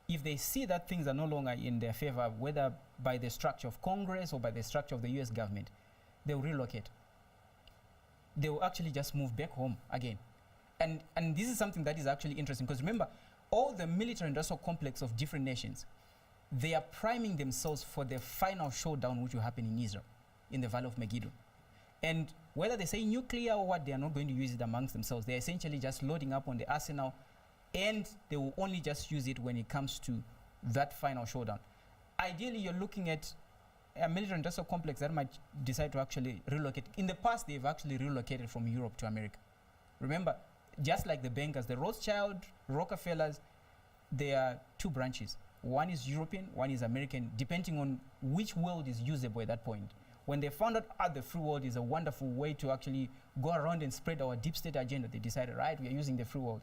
if they see that things are no longer in their favor, whether by the structure of Congress or by the structure of the US government, they will relocate. They will actually just move back home again. And this is something that is actually interesting, because remember, all the military industrial complex of different nations, they are priming themselves for the final showdown which will happen in Israel, in the Valley of Megiddo. And whether they say nuclear or what, they are not going to use it amongst themselves. They're essentially just loading up on the arsenal, and they will only just use it when it comes to that final showdown. Ideally, you're looking at a military industrial complex that might decide to actually relocate. In the past, they've actually relocated from Europe to America. Remember, just like the bankers, the Rothschild, Rockefellers, there are two branches. One is European, one is American, depending on which world is usable at that point. When they found out the free world is a wonderful way to actually go around and spread our deep state agenda, they decided, right, we are using the free world.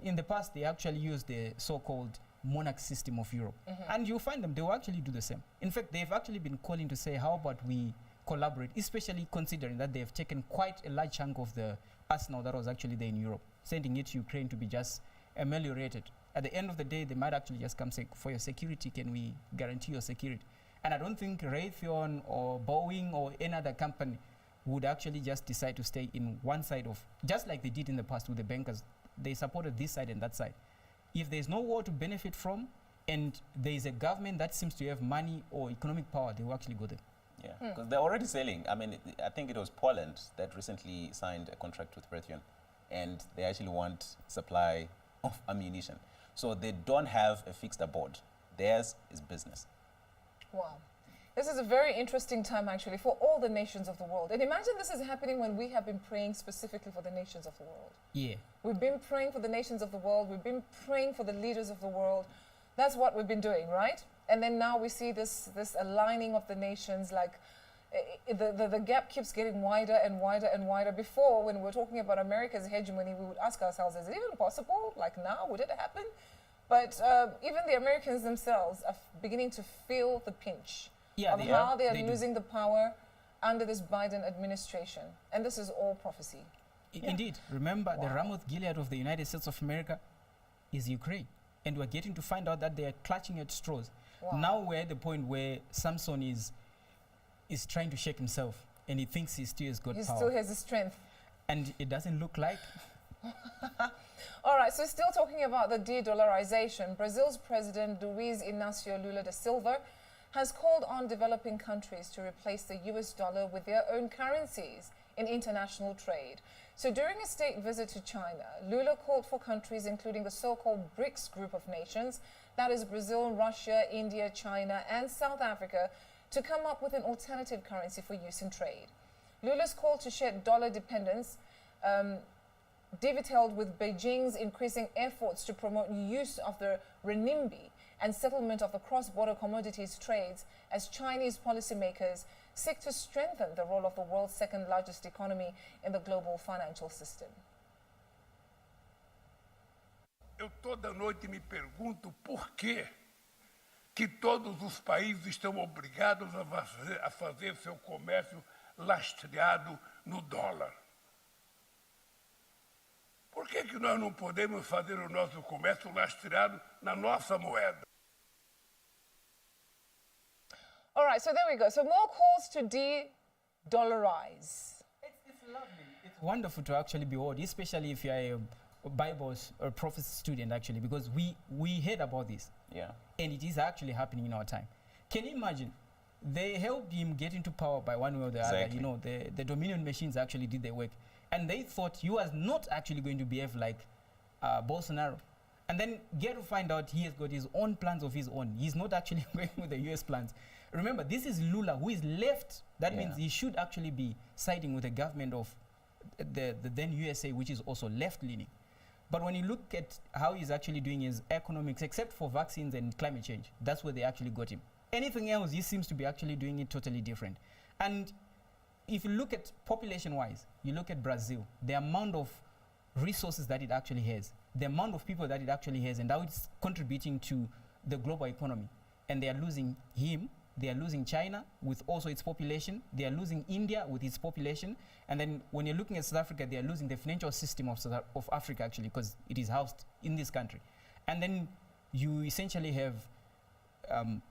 In the past, they actually used the so-called monarch system of Europe. And you'll find them, they will actually do the same. In fact, they've actually been calling to say, how about we collaborate, especially considering that they've taken quite a large chunk of the arsenal that was actually there in Europe, sending it to Ukraine to be just ameliorated. At the end of the day, they might actually just come say, for your security, can we guarantee your security? And I don't think Raytheon or Boeing or any other company would actually just decide to stay in one side of, just like they did in the past with the bankers. They supported this side and that side. If there's no war to benefit from, and there's a government that seems to have money or economic power, they will actually go there. Yeah, because they're already selling. I mean, I think it was Poland that recently signed a contract with Raytheon, and they actually want supply of ammunition. So they don't have a fixed abode. Theirs is business. Wow. This is a very interesting time, actually, for all the nations of the world. And imagine this is happening when we have been praying specifically for the nations of the world. Yeah. We've been praying for the nations of the world. We've been praying for the leaders of the world. That's what we've been doing, right? And then now we see this aligning of the nations, like the gap keeps getting wider and wider and wider. Before, when we were talking about America's hegemony, we would ask ourselves, is it even possible? Like now, would it happen? But even the Americans themselves are beginning to feel the pinch of how they are losing the power under this Biden administration. And this is all prophecy. Indeed. Remember, the Ramoth Gilead of the United States of America is Ukraine. And we're getting to find out that they are clutching at straws. Wow. Now we're at the point where Samson is trying to shake himself, and he thinks he still has got power. He still has the strength. And it doesn't look like. All right, so still talking about the de-dollarization, Brazil's President Luiz Inácio Lula da Silva has called on developing countries to replace the US dollar with their own currencies in international trade. So during a state visit to China, Lula called for countries, including the so-called BRICS group of nations, that is Brazil, Russia, India, China, and South Africa, to come up with an alternative currency for use in trade. Lula's call to shed dollar dependence dovetailed with Beijing's increasing efforts to promote use of the renminbi and settlement of the cross-border commodities trades as Chinese policymakers seek to strengthen the role of the world's second largest economy in the global financial system. Eu toda noite me pergunto por que todos os países estão obrigados a fazer seu comércio lastreado no dólar. Por que nós não podemos fazer o nosso comércio lastreado na nossa moeda? All right, so there we go. So more calls to de-dollarize. It's lovely. It's wonderful to actually be old, especially if you're a Bible or prophecy student, actually, because we heard about this. Yeah. And it is actually happening in our time. Can you imagine? They helped him get into power by one way or the other. You know, the Dominion machines actually did their work. And they thought he was not actually going to behave like Bolsonaro. And then get to find out he has got his own plans of his own. He's not actually going with the US plans. Remember, this is Lula, who is left. That means he should actually be siding with the government of the then USA, which is also left-leaning. But when you look at how he's actually doing his economics, except for vaccines and climate change, that's where they actually got him. Anything else, he seems to be actually doing it totally different. And if you look at population-wise, you look at Brazil, the amount of resources that it actually has, the amount of people that it actually has, and how it's contributing to the global economy. And they are losing him. They are losing China with also its population. They are losing India with its population. And then when you're looking at South Africa, they are losing the financial system of Africa, actually, because it is housed in this country. And then you essentially have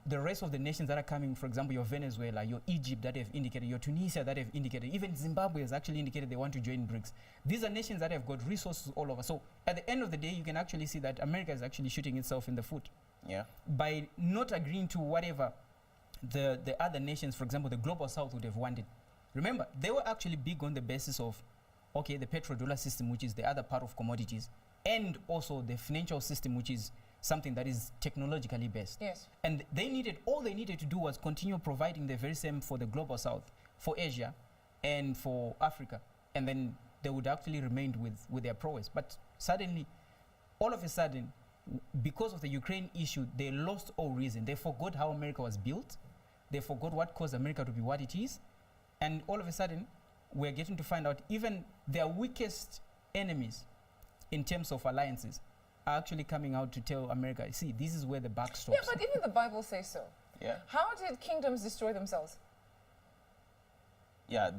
the rest of the nations that are coming, for example, your Venezuela, your Egypt that have indicated, your Tunisia that have indicated, even Zimbabwe has actually indicated they want to join BRICS. These are nations that have got resources all over. So at the end of the day, you can actually see that America is actually shooting itself in the foot. Yeah. By not agreeing to whatever the other nations, for example, the Global South would have wanted. Remember, they were actually big on the basis of, okay, the petrodollar system, which is the other part of commodities, and also the financial system, which is something that is technologically based. Yes. And all they needed to do was continue providing the very same for the Global South, for Asia, and for Africa. And then they would actually remain with their prowess. But suddenly, all of a sudden, because of the Ukraine issue, they lost all reason. They forgot how America was built. They forgot what caused America to be what it is. And all of a sudden, we're getting to find out even their weakest enemies in terms of alliances are actually coming out to tell America, see, this is where the buck stops. Yeah, but even the Bible says so. Yeah. How did kingdoms destroy themselves? Yeah.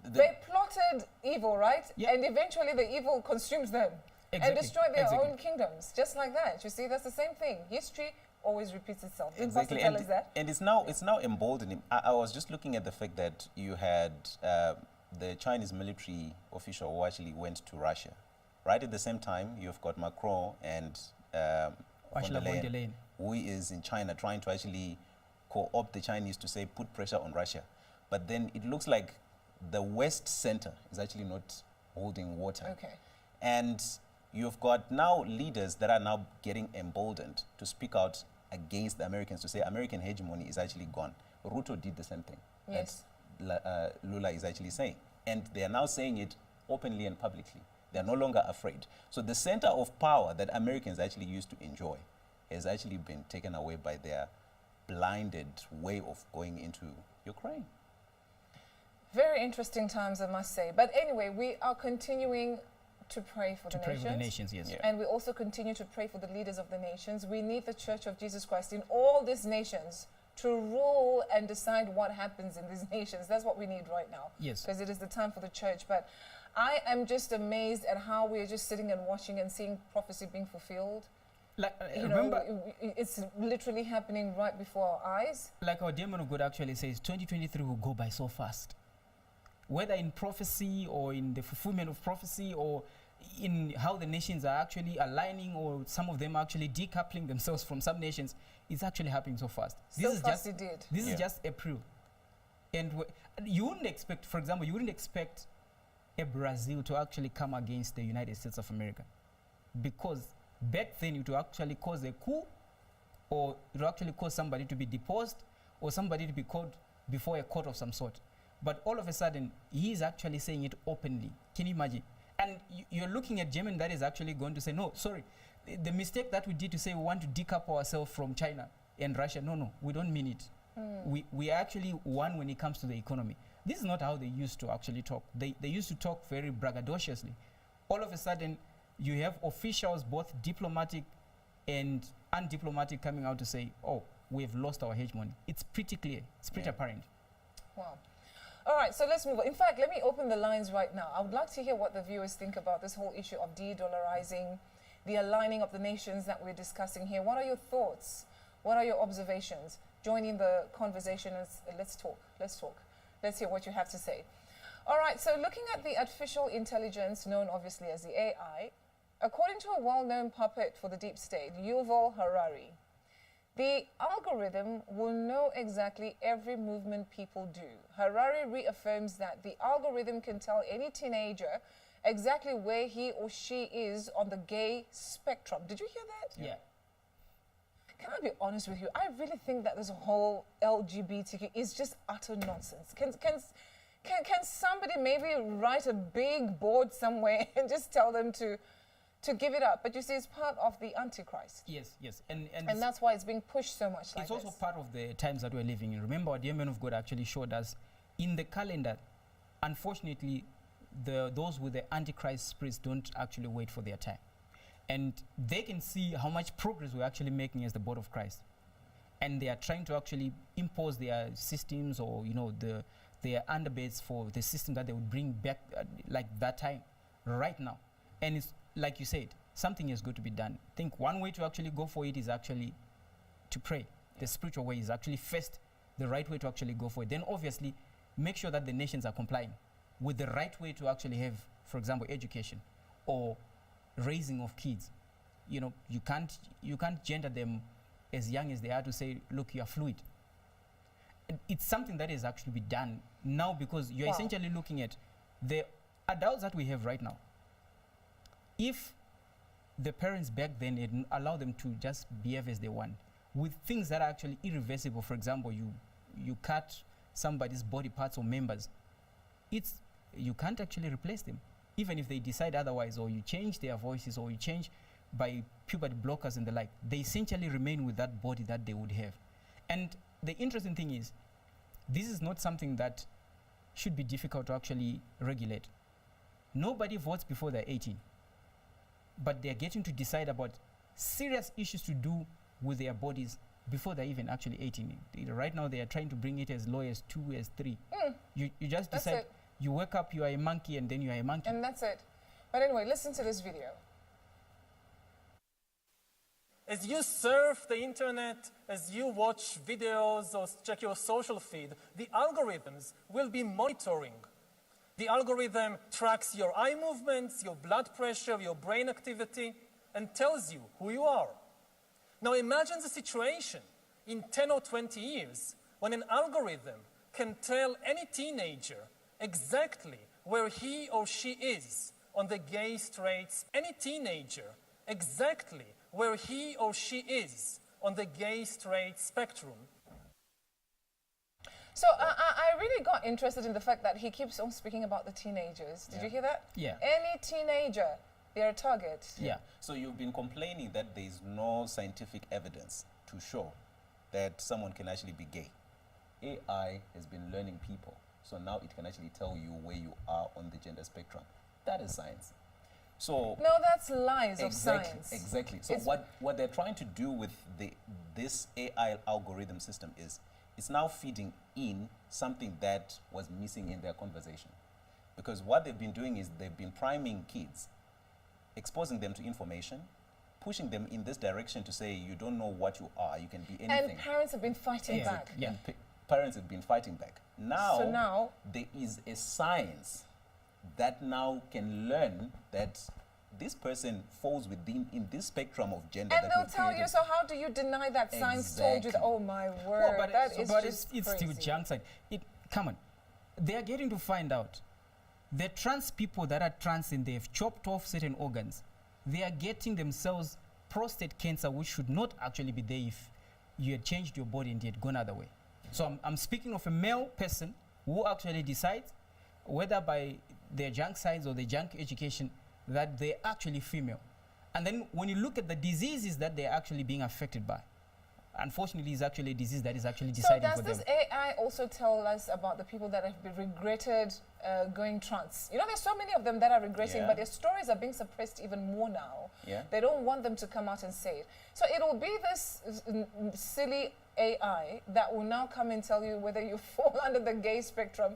They plotted evil, right? Yeah. And eventually the evil consumes them and Exactly. destroyed their Exactly. own kingdoms, just like that. You see, that's the same thing. History always repeats itself. Didn't Pastor Exactly, tell us that? and it's now emboldening. I was just looking at the fact that you had the Chinese military official who actually went to Russia. Right at the same time, you've got Macron and von Ursula der von der Leyen, Leyen. who is in China trying to actually co-opt the Chinese to say put pressure on Russia. But then it looks like the West center is actually not holding water. Okay. And you've got now leaders that are now getting emboldened to speak out against the Americans, to say American hegemony is actually gone. Ruto did the same thing. Yes. That Lula is actually saying. And they are now saying it openly and publicly. They are no longer afraid. So the center of power that Americans actually used to enjoy has actually been taken away by their blinded way of going into Ukraine. Very interesting times, I must say. But anyway, we are continuing to pray for To the pray nations. for the nations, yes. Yeah. And we also continue to pray for the leaders of the nations. We need the Church of Jesus Christ in all these nations to rule and decide what happens in these nations. That's what we need right now. Yes. Because it is the time for the church. But I am just amazed at how we're just sitting and watching and seeing prophecy being fulfilled. Like, You remember, know, it's literally happening right before our eyes. like our dear man of God actually says, 2023 will go by so fast. Whether in prophecy or in the fulfillment of prophecy or in how the nations are actually aligning or some of them actually decoupling themselves from some nations, it's actually happening so fast. So fast it did. This Yeah. is just April. And you wouldn't expect, for example, you wouldn't expect a Brazil to actually come against the United States of America. Because back then it would actually cause a coup, or it would actually cause somebody to be deposed, or somebody to be called before a court of some sort. But all of a sudden, he is actually saying it openly. Can you imagine? And you're looking at Germany that is actually going to say, no, sorry, the mistake that we did to say we want to decouple ourselves from China and Russia, no, we don't mean it. We are actually one when it comes to the economy. This is not how they used to actually talk. They used to talk very braggadociously. All of a sudden, you have officials, both diplomatic and undiplomatic, coming out to say, oh, we have lost our hegemony. It's pretty clear. It's pretty apparent. Wow. All right, so let's move on. In fact, let me open the lines right now. I would like to hear what the viewers think about this whole issue of de-dollarizing, the aligning of the nations that we're discussing here. What are your thoughts? What are your observations? Join in the conversation and let's talk. Let's hear what you have to say. All right, so looking at the artificial intelligence, known obviously as the AI, according to a well-known puppet for the deep state, Yuval Harari, the algorithm will know exactly every movement people do. Harari reaffirms that the algorithm can tell any teenager exactly where he or she is on the gay spectrum. Did you hear that? Yeah. Can I be honest with you? I really think that this whole LGBTQ is just utter nonsense. Can somebody maybe write a big board somewhere and just tell them to give it up? But you see, it's part of the Antichrist. Yes. And that's why it's being pushed so much like it's this. also part of the times that we're living in. Remember, our dear man of God actually showed us in the calendar, unfortunately, those with the Antichrist spirits don't actually wait for their time. And they can see how much progress we're actually making as the body of Christ. And they are trying to actually impose their systems or, their underbeds for the system that they would bring back like that time right now. And it's like you said, something has got to be done. I think one way to actually go for it is actually to pray. The spiritual way is actually first the right way to actually go for it. Then obviously make sure that the nations are complying with the right way to actually have, for example, education or raising of kids. You know, you can't gender them as young as they are to say, look, you are fluid. It's something that has actually been done now, because you're essentially looking at the adults that we have right now. If the parents back then had allow them to just behave as they want, with things that are actually irreversible, for example, you cut somebody's body parts or members, you can't actually replace them, even if they decide otherwise, or you change their voices, or you change by puberty blockers and the like. They essentially remain with that body that they would have. And the interesting thing is, this is not something that should be difficult to actually regulate. Nobody votes before they're 18, but they're getting to decide about serious issues to do with their bodies before they're even actually 18. Right now, they are trying to bring it as low as 2, as 3. You just That's decide, it. you wake up, you are a monkey, and then you are a monkey. And that's it. But anyway, listen to this video. As you surf the internet, as you watch videos or check your social feed, the algorithms will be monitoring. The algorithm tracks your eye movements, your blood pressure, your brain activity, and tells you who you are. Now imagine the situation in 10 or 20 years when an algorithm can tell any teenager exactly where he or she is on the gay, straight, any teenager exactly where he or she is on the gay, straight spectrum. So I really got interested in the fact that he keeps on speaking about the teenagers. Did you hear that? Yeah. Any teenager, they're a target. Yeah. So you've been complaining that there is no scientific evidence to show that someone can actually be gay. AI has been learning people, so now it can actually tell you where you are on the gender spectrum. That is science. So No, that's lies of science. Exactly. So It's- what they're trying to do with this AI algorithm system is it's now feeding in something that was missing in their conversation. Because what they've been doing is they've been priming kids, exposing them to information, pushing them in this direction to say, you don't know what you are, you can be anything. And parents have been fighting back. Yeah. And parents have been fighting back. Now, So now- there is a science that now can learn that this person falls within in this spectrum of gender. And that they'll we've tell you, created. so how do you deny that science told you that? Exactly. Oh my word, that is but just it's crazy. still junk science. Come on. They are getting to find out the trans people that are trans and they've chopped off certain organs, they are getting themselves prostate cancer, which should not actually be there if you had changed your body and you had gone other way. So I'm speaking of a male person who actually decides, whether by their junk science or their junk education, that they're actually female. And then when you look at the diseases that they're actually being affected by, unfortunately, it's actually a disease that is actually So deciding does for this them. AI also tell us about the people that have been regretted going trans? You know, there's so many of them that are regretting, Yeah. but their stories are being suppressed even more now. Yeah. They don't want them to come out and say it. So it'll be this silly AI that will now come and tell you whether you fall under the gay spectrum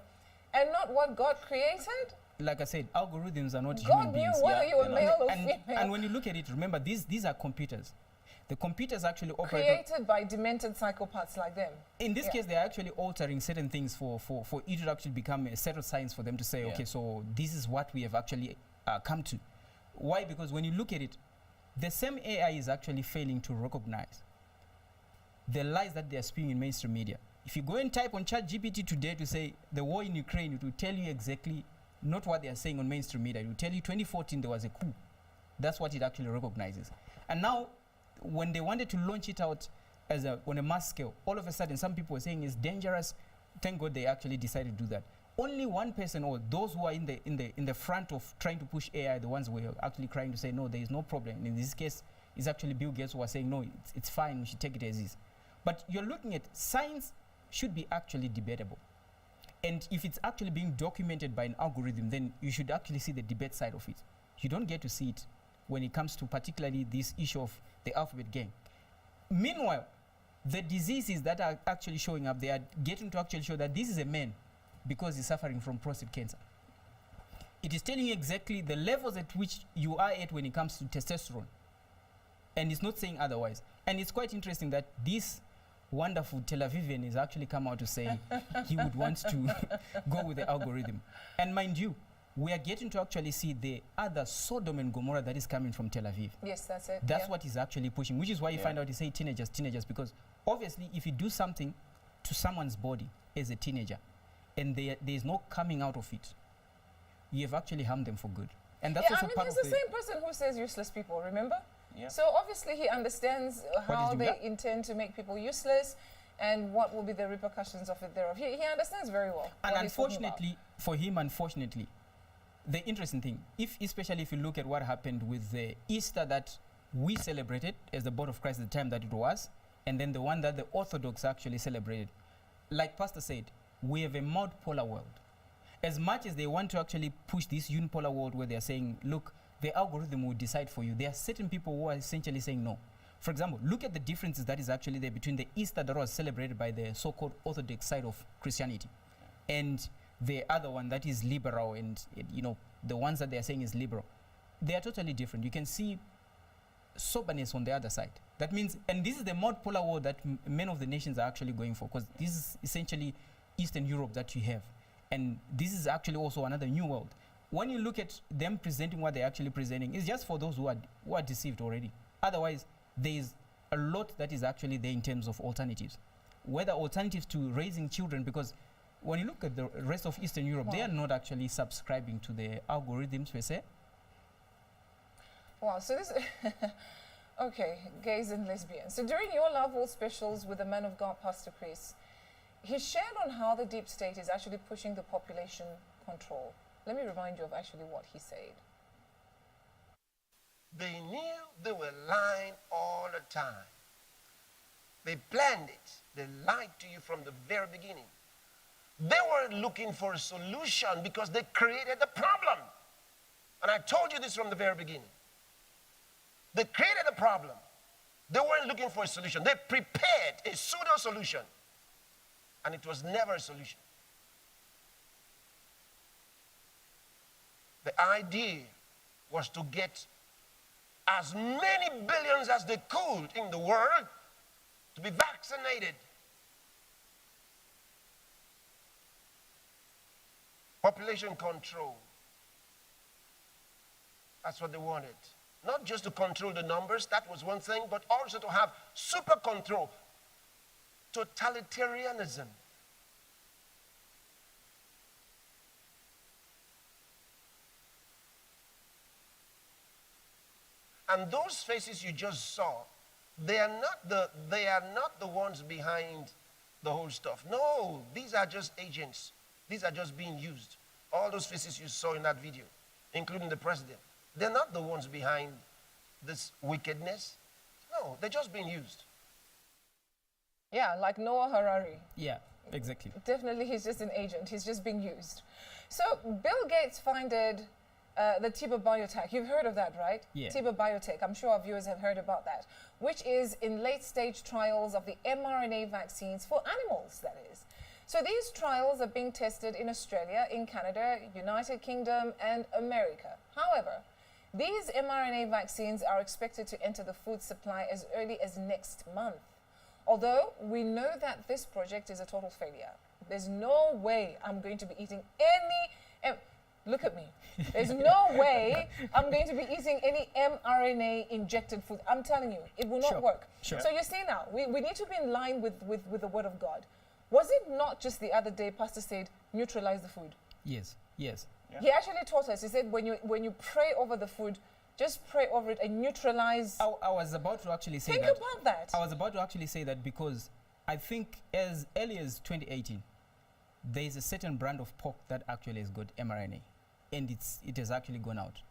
and not what God created. Like I said, algorithms are not God human knew beings. whether you were and- male or and, female. and when you look at it, remember, these are computers. The computers actually operate. on- Created by demented psychopaths like them. In this Yeah. case, they're actually altering certain things for it to actually become a set of science for them to say, Yeah. okay, so this is what we have actually come to. Why? Because when you look at it, the same AI is actually failing to recognize the lies that they are spewing in mainstream media. If you go and type on ChatGPT today to say the war in Ukraine, it will tell you exactly not what they are saying on mainstream media. It will tell you 2014 there was a coup. That's what it actually recognizes. And now, when they wanted to launch it out as on a mass scale, all of a sudden some people were saying it's dangerous. Thank God they actually decided to do that. Only one person, or those who are in the front of trying to push AI, the ones who were actually crying to say no, there is no problem. And in this case, it's actually Bill Gates who was saying no, it's fine. We should take it as is. But you're looking at science should be actually debatable. And if it's actually being documented by an algorithm, then you should actually see the debate side of it. You don't get to see it when it comes to particularly this issue of the alphabet gang. Meanwhile, the diseases that are actually showing up, they are getting to actually show that this is a man because he's suffering from prostate cancer. it is telling you exactly the levels at which you are at when it comes to testosterone. And it's not saying otherwise. And it's quite interesting that this wonderful Tel Avivian has actually come out to say he would want to go with the algorithm. And mind you, we are getting to actually see the other Sodom and Gomorrah that is coming from Tel Aviv. Yes, that's it. That's what he's actually pushing, which is why you find out he say teenagers, because obviously if you do something to someone's body as a teenager and there is no coming out of it, you have actually harmed them for good. And that's also part of he's the same person who says useless people, remember? Yeah. So obviously he understands how they intend to make people useless and what will be the repercussions of it thereof. He understands very well. And unfortunately, for him, the interesting thing, especially if you look at what happened with the Easter that we celebrated as the body of Christ at the time that it was, and then the one that the Orthodox actually celebrated, like Pastor said, we have a multipolar world. As much as they want to actually push this unipolar world where they're saying, look, the algorithm will decide for you, there are certain people who are essentially saying no. For example, look at the differences that is actually there between the Easter that was celebrated by the so-called Orthodox side of Christianity and the other one that is liberal, and the ones that they are saying is liberal. They are totally different. You can see soberness on the other side. That means, and this is the multipolar world that many of the nations are actually going for, because this is essentially Eastern Europe that you have. And this is actually also another new world. When you look at them presenting what they're actually presenting, it's just for those who are deceived already. Otherwise, there is a lot that is actually there in terms of alternatives. Whether alternatives to raising children, because when you look at the rest of Eastern Europe, they are not actually subscribing to the algorithms per se. Wow, so this... Okay, gays and lesbians. So during your Love All specials with the man of God, Pastor Chris, he shared on how the deep state is actually pushing the population control. Let me remind you of actually what he said. They knew they were lying all the time. They planned it. They lied to you from the very beginning. They weren't looking for a solution because they created the problem. And I told you this from the very beginning. They created a problem. They weren't looking for a solution. They prepared a pseudo solution. And it was never a solution. The idea was to get as many billions as they could in the world to be vaccinated. Population control. That's what they wanted. Not just to control the numbers, that was one thing, but also to have super control. Totalitarianism. And those faces you just saw, they are not the ones behind the whole stuff. No, these are just agents. These are just being used. All those faces you saw in that video, including the president, they're not the ones behind this wickedness. No, they're just being used. Yeah, like Noah Harari. Yeah, exactly. Definitely, he's just an agent. He's just being used. So Bill Gates founded the Tiba Biotech. You've heard of that, right? Yeah. Tiba Biotech. I'm sure our viewers have heard about that, which is in late-stage trials of the mRNA vaccines for animals, that is. So these trials are being tested in Australia, in Canada, United Kingdom, and America. However, these mRNA vaccines are expected to enter the food supply as early as next month. Although we know that this project is a total failure. There's no way I'm going to be eating any... Look at me. There's no way I'm going to be eating any mRNA injected food. I'm telling you, it will not work. Sure. So you see now, we need to be in line with the word of God. Was it not just the other day, Pastor said, neutralize the food? Yes, yes. Yeah. He actually taught us, he said, when you pray over the food, just pray over it and neutralize. I was about to actually say Think that. about that. I was about to actually say that because I think as early as 2018, there is a certain brand of pork that actually has got mRNA, and it has actually gone out.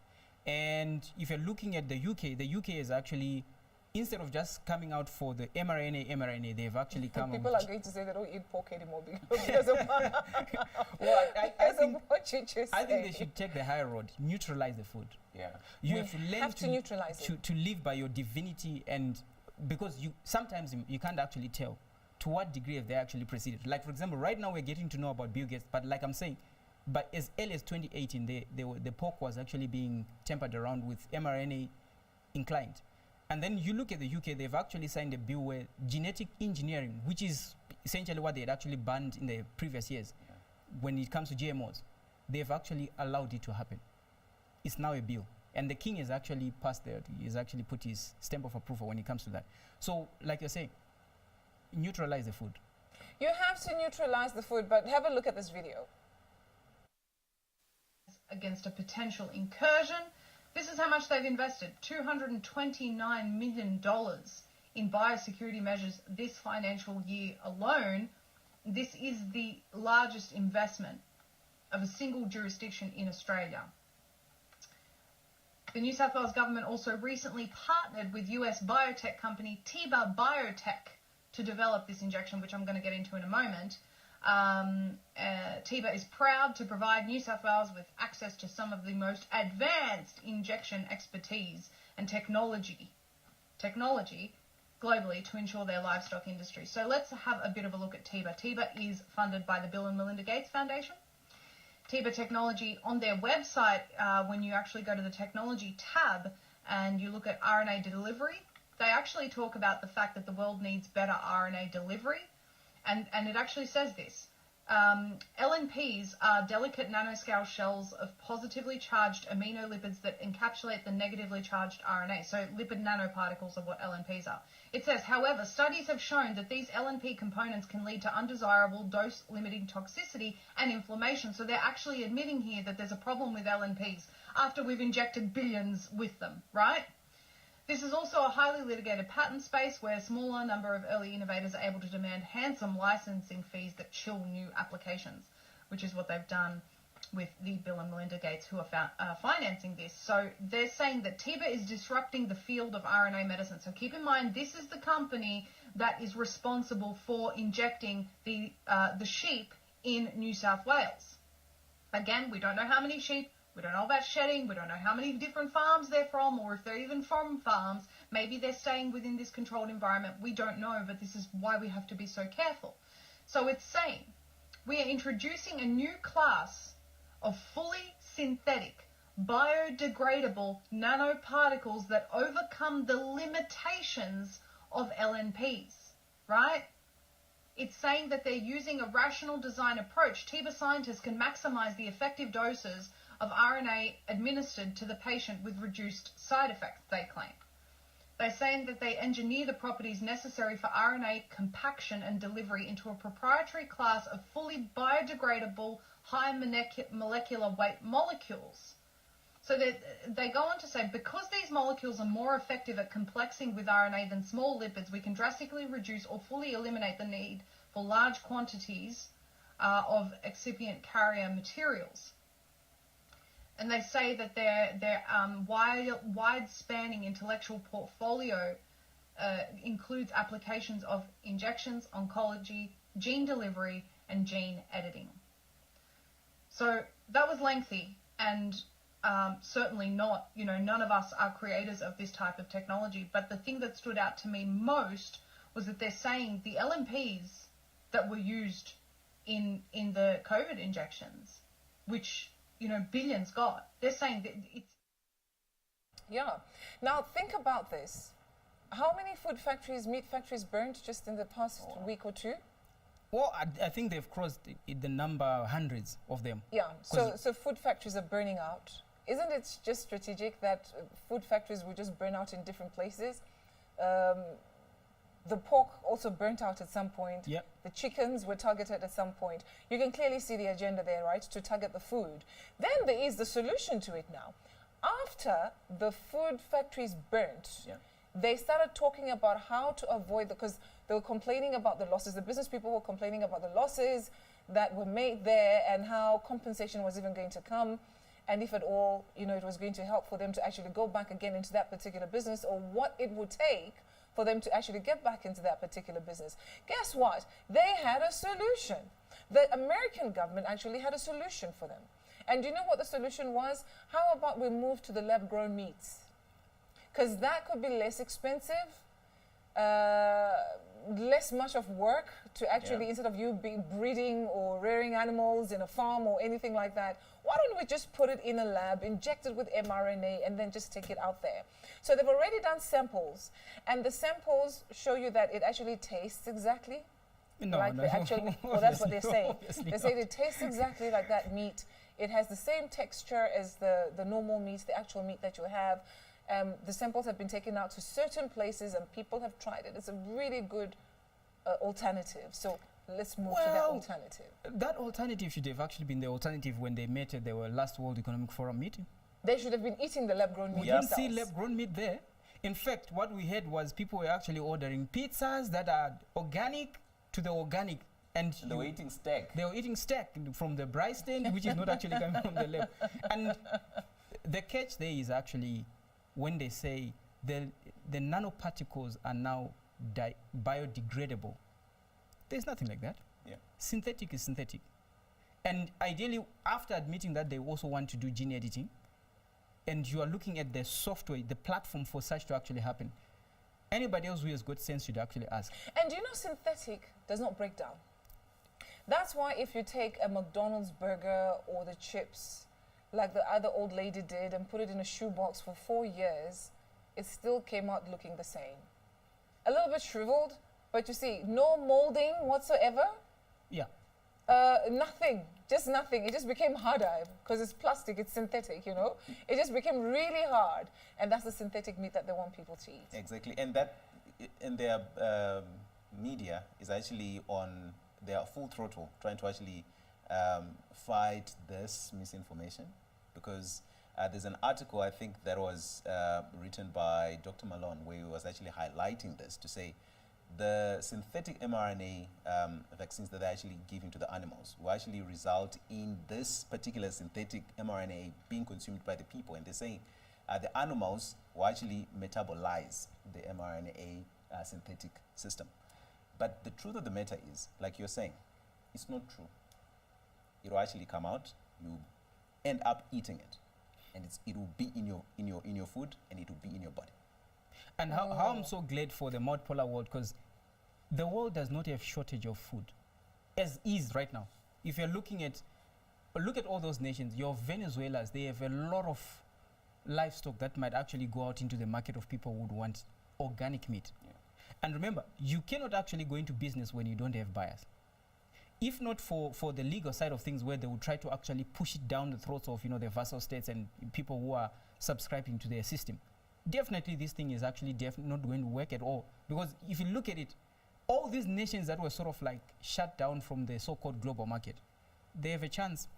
And if you're looking at the UK is actually, instead of just coming out for the mRNA, they've actually come. People are going to say they don't eat pork anymore because of, well, what you just said. I think they should take the high road, neutralize the food. Yeah. You have to learn to neutralize it. to live by your divinity, and because sometimes you can't actually tell to what degree have they actually proceeded. Like, for example, right now we're getting to know about Bill Gates, but like I'm saying, But as early as 2018, the pork was actually being tempered around with mRNA inclined. And then you look at the UK, they've actually signed a bill where genetic engineering, which is essentially what they had actually banned in the previous years, when it comes to GMOs, they've actually allowed it to happen. It's now a bill. And the king has actually passed that. He's actually put his stamp of approval when it comes to that. So, like you're saying, neutralize the food. You have to neutralize the food, but have a look at this video. Against a potential incursion. This is how much they've invested, $229 million in biosecurity measures this financial year alone. This is the largest investment of a single jurisdiction in Australia. The New South Wales government also recently partnered with US biotech company Tiba Biotech to develop this injection, which I'm going to get into in a moment. Tiba is proud to provide New South Wales with access to some of the most advanced injection expertise and technology globally to ensure their livestock industry. So let's have a bit of a look at Tiba. Tiba is funded by the Bill and Melinda Gates Foundation. Tiba Technology, on their website, when you actually go to the technology tab and you look at RNA delivery, they actually talk about the fact that the world needs better RNA delivery. And it actually says this. LNPs are delicate nanoscale shells of positively charged aminolipids that encapsulate the negatively charged RNA. So lipid nanoparticles are what LNPs are. It says, however, studies have shown that these LNP components can lead to undesirable dose-limiting toxicity and inflammation. So they're actually admitting here that there's a problem with LNPs after we've injected billions with them, right? This is also a highly litigated patent space where a smaller number of early innovators are able to demand handsome licensing fees that chill new applications, which is what they've done with the Bill and Melinda Gates who are financing this. So they're saying that Tiba is disrupting the field of RNA medicine. So keep in mind, this is the company that is responsible for injecting the sheep in New South Wales. Again, we don't know how many sheep. We don't know about shedding. We don't know how many different farms they're from or if they're even from farms. Maybe they're staying within this controlled environment. We don't know, but this is why we have to be so careful. So it's saying we are introducing a new class of fully synthetic, biodegradable nanoparticles that overcome the limitations of LNPs, right? It's saying that they're using a rational design approach. Tiba scientists can maximize the effective doses of RNA administered to the patient with reduced side effects, they claim. They're saying that they engineer the properties necessary for RNA compaction and delivery into a proprietary class of fully biodegradable, high molecular weight molecules. So they go on to say, because these molecules are more effective at complexing with RNA than small lipids, we can drastically reduce or fully eliminate the need for large quantities of excipient carrier materials. And they say that their wide-spanning intellectual portfolio includes applications of injections, oncology, gene delivery, and gene editing. So that was lengthy, and certainly not, none of us are creators of this type of technology. But the thing that stood out to me most was that they're saying the LNPs that were used in the COVID injections, which billions got. They're saying that it's... Yeah. Now, think about this. How many food factories, meat factories burned just in the past week or two? Well, I think they've crossed the number, hundreds of them. Yeah. So food factories are burning out. Isn't it just strategic that food factories will just burn out in different places? The pork also burnt out at some point. Yep. The chickens were targeted at some point. You can clearly see the agenda there, right, to target the food. Then there is the solution to it now. After the food factories burnt, they started talking about how to avoid because they were complaining about the losses. The business people were complaining about the losses that were made there and how compensation was even going to come. And if at all, it was going to help for them to actually go back again into that particular business or what it would take for them to actually get back into that particular business. Guess what? They had a solution. The American government actually had a solution for them. And do you know what the solution was? How about we move to the lab-grown meats? Because that could be less expensive. less much of work to actually, instead of you breeding or rearing animals in a farm or anything like that, why don't we just put it in a lab, inject it with mRNA, and then just take it out there? So they've already done samples, and the samples show you that it actually tastes exactly like the actual, well, that's what they're saying. They say it tastes exactly like that meat. It has the same texture as the normal meat, the actual meat that you have. The samples have been taken out to certain places and people have tried it. It's a really good alternative. So let's move to that alternative. That alternative should have actually been the alternative when they met at their last World Economic Forum meeting. They should have been eating the lab-grown meat We didn't see lab-grown meat there. In fact, what we had was people were actually ordering pizzas that are organic to the organic. And they were eating steak. They were eating steak from the Bryce stand, which is not actually coming from the lab. And the catch there is actually when they say the nanoparticles are now biodegradable. There's nothing like that. Yeah. Synthetic is synthetic. And ideally, after admitting that they also want to do gene editing, and you are looking at the software, the platform for such to actually happen, anybody else who has got sense should actually ask. And you know, synthetic does not break down. That's why if you take a McDonald's burger or the chips, like the other old lady did, and put it in a shoebox for 4 years, it still came out looking the same. A little bit shriveled, but you see, no molding whatsoever. Yeah. Nothing, just nothing. It just became harder because it's plastic, it's synthetic, you know. It just became really hard, and that's the synthetic meat that they want people to eat. Exactly, and that in their media is actually on their full throttle, trying to actually fight this misinformation, because there's an article I think that was written by Dr. Malone where he was actually highlighting this to say the synthetic mRNA vaccines that they're actually giving to the animals will actually result in this particular synthetic mRNA being consumed by the people. And they're saying the animals will actually metabolize the mRNA synthetic system. But the truth of the matter is, like you're saying, it's not true. It will actually come out, you end up eating it, and it will be in your food, and it will be in your body. And how I'm so glad for the multipolar world, because the world does not have shortage of food, as is right now. If you're looking at, look at all those nations, your Venezuelans, they have a lot of livestock that might actually go out into the market of people who would want organic meat. Yeah. And remember, you cannot actually go into business when you don't have buyers. If not for the legal side of things, where they would try to actually push it down the throats of, you know, the vassal states and people who are subscribing to their system, definitely this thing is actually not going to work at all. Because if you look at it, all these nations that were sort of like shut down from the so-called global market, they have a chance.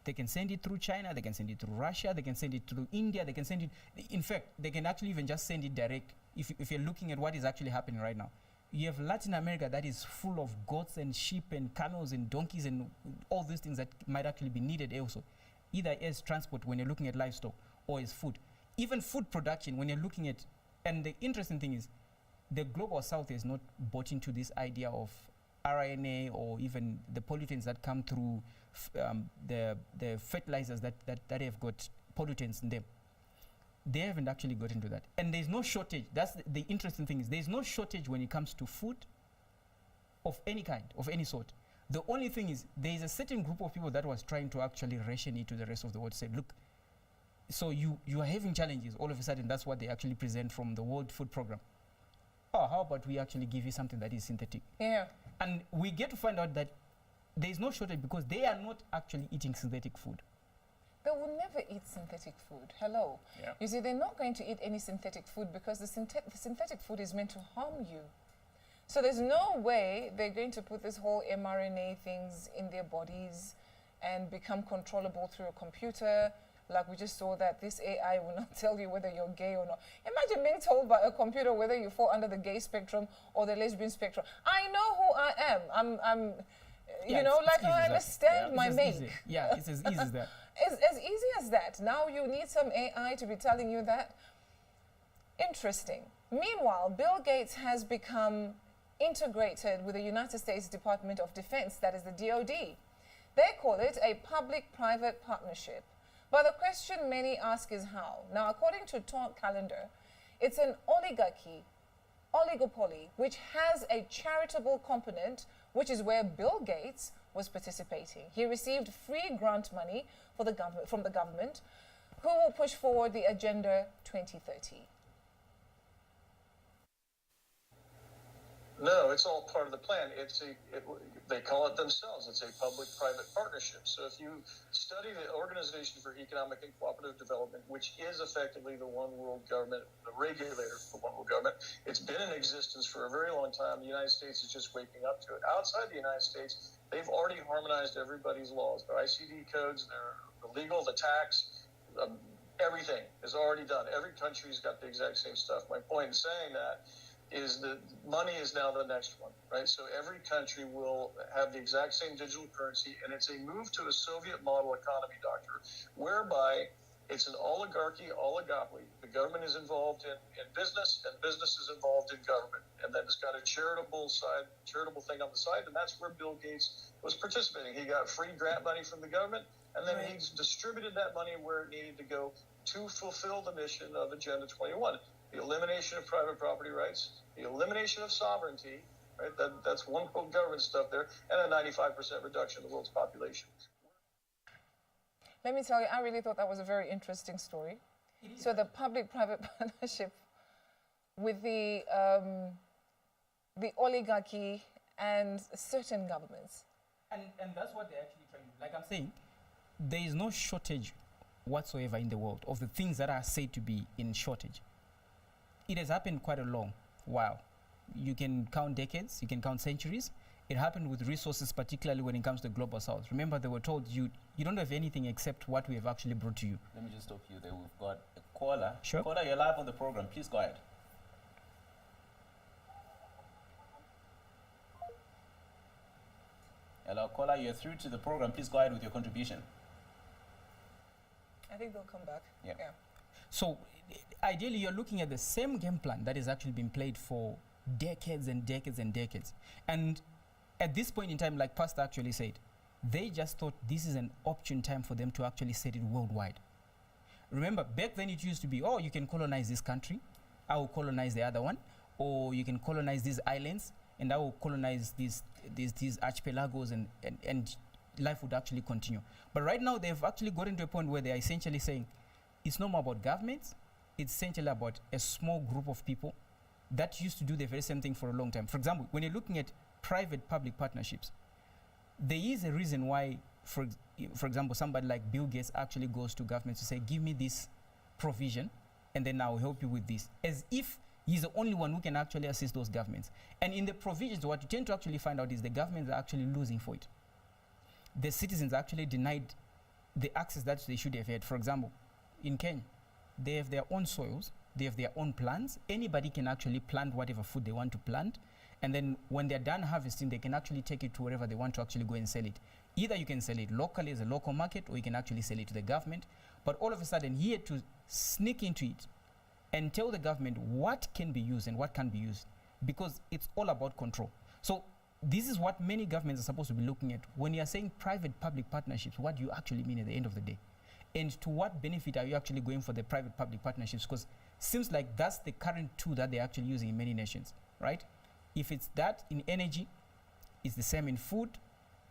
They can send it through China, they can send it through Russia, they can send it through India, they can send it, in fact, they can actually even just send it direct. If you're looking at what is actually happening right now, you have Latin America that is full of goats and sheep and camels and donkeys and all these things that might actually be needed also, either as transport when you're looking at livestock or as food. Even food production when you're looking at, and the interesting thing is, the global south is not bought into this idea of RNA or even the pollutants that come through the fertilizers that have got pollutants in them. They haven't actually got into that. And there's no shortage. That's the interesting thing is there's no shortage when it comes to food of any kind, of any sort. The only thing is there is a certain group of people that was trying to actually ration it to the rest of the world, say, look, so you are having challenges. All of a sudden, that's what they actually present from the World Food Program. Oh, how about we actually give you something that is synthetic? Yeah. And we get to find out that there is no shortage because they are not actually eating synthetic food. They will never eat synthetic food. Hello. Yeah. You see, they're not going to eat any synthetic food because the synthetic food is meant to harm you. So there's no way they're going to put this whole mRNA things in their bodies and become controllable through a computer. Like we just saw that this AI will not tell you whether you're gay or not. Imagine being told by a computer whether you fall under the gay spectrum or the lesbian spectrum. I know who I am. I'm Yeah, you know, it's like easy I as that. understand Yeah. my It's as make. easy. Yeah, it's as easy as that. It's as easy as that. Now you need some AI to be telling you that. Interesting. Meanwhile, Bill Gates has become integrated with the United States Department of Defense, that is the DoD. They call it a public-private partnership. But the question many ask is how. Now, according to Todd Callender, it's an oligarchy oligopoly, which has a charitable component, which is where Bill Gates was participating. He received free grant money for the government, from the government, who will push forward the Agenda 2030. No, it's all part of the plan. They call it themselves. It's a public-private partnership. So if you study the Organization for Economic and Cooperative Development, which is effectively the one world government, the regulator for one world government, it's been in existence for a very long time. The United States is just waking up to it. Outside the United States, they've already harmonized everybody's laws. Their ICD codes, the legal, the tax, everything is already done. Every country's got the exact same stuff. My point in saying that is that money is now the next one, right? So every country will have the exact same digital currency, and it's a move to a Soviet model economy, Doctor, whereby it's an oligarchy, oligopoly. The government is involved in business, and business is involved in government. And then it's got a charitable thing on the side, and that's where Bill Gates was participating. He got free grant money from the government, and then he distributed that money where it needed to go to fulfill the mission of Agenda 21. The elimination of private property rights, the elimination of sovereignty, right? That's one world government stuff there, and a 95% reduction in the world's population. Let me tell you, I really thought that was a very interesting story. So the public-private partnership with the oligarchy and certain governments. And that's what they're actually trying to do. Like I'm saying, there is no shortage whatsoever in the world of the things that are said to be in shortage. It has happened quite a long while. You can count decades, you can count centuries. It happened with resources, particularly when it comes to the global south. Remember, they were told you don't have anything except what we have actually brought to you. Let me just stop you there. We've got a caller. Sure. Caller, you're live on the program. Please go ahead. Hello, caller, you're through to the program. Please go ahead with your contribution. I think they'll come back. Yeah. So ideally, you're looking at the same game plan that has actually been played for decades and decades and decades. And at this point in time, like Pastor actually said, they just thought this is an opportune time for them to actually set it worldwide. Remember, back then it used to be, oh, you can colonize this country, I will colonize the other one, or you can colonize these islands, and I will colonize these archipelagos, and life would actually continue. But right now, they've actually gotten to a point where they're essentially saying, it's no more about governments, it's essentially about a small group of people that used to do the very same thing for a long time. For example, when you're looking at private-public partnerships, there is a reason why, for example, somebody like Bill Gates actually goes to government to say, give me this provision, and then I'll help you with this, as if he's the only one who can actually assist those governments. And in the provisions, what you tend to actually find out is the governments are actually losing for it. The citizens are actually denied the access that they should have had. For example, in Kenya, they have their own soils, they have their own plants. Anybody can actually plant whatever food they want to plant. And then when they're done harvesting, they can actually take it to wherever they want to actually go and sell it. Either you can sell it locally as a local market, or you can actually sell it to the government. But all of a sudden, he had to sneak into it and tell the government what can be used and what can't be used, because it's all about control. So this is what many governments are supposed to be looking at. When you're saying private-public partnerships, what do you actually mean at the end of the day? And to what benefit are you actually going for the private-public partnerships? Because it seems like that's the current tool that they're actually using in many nations, right? If it's that in energy, it's the same in food,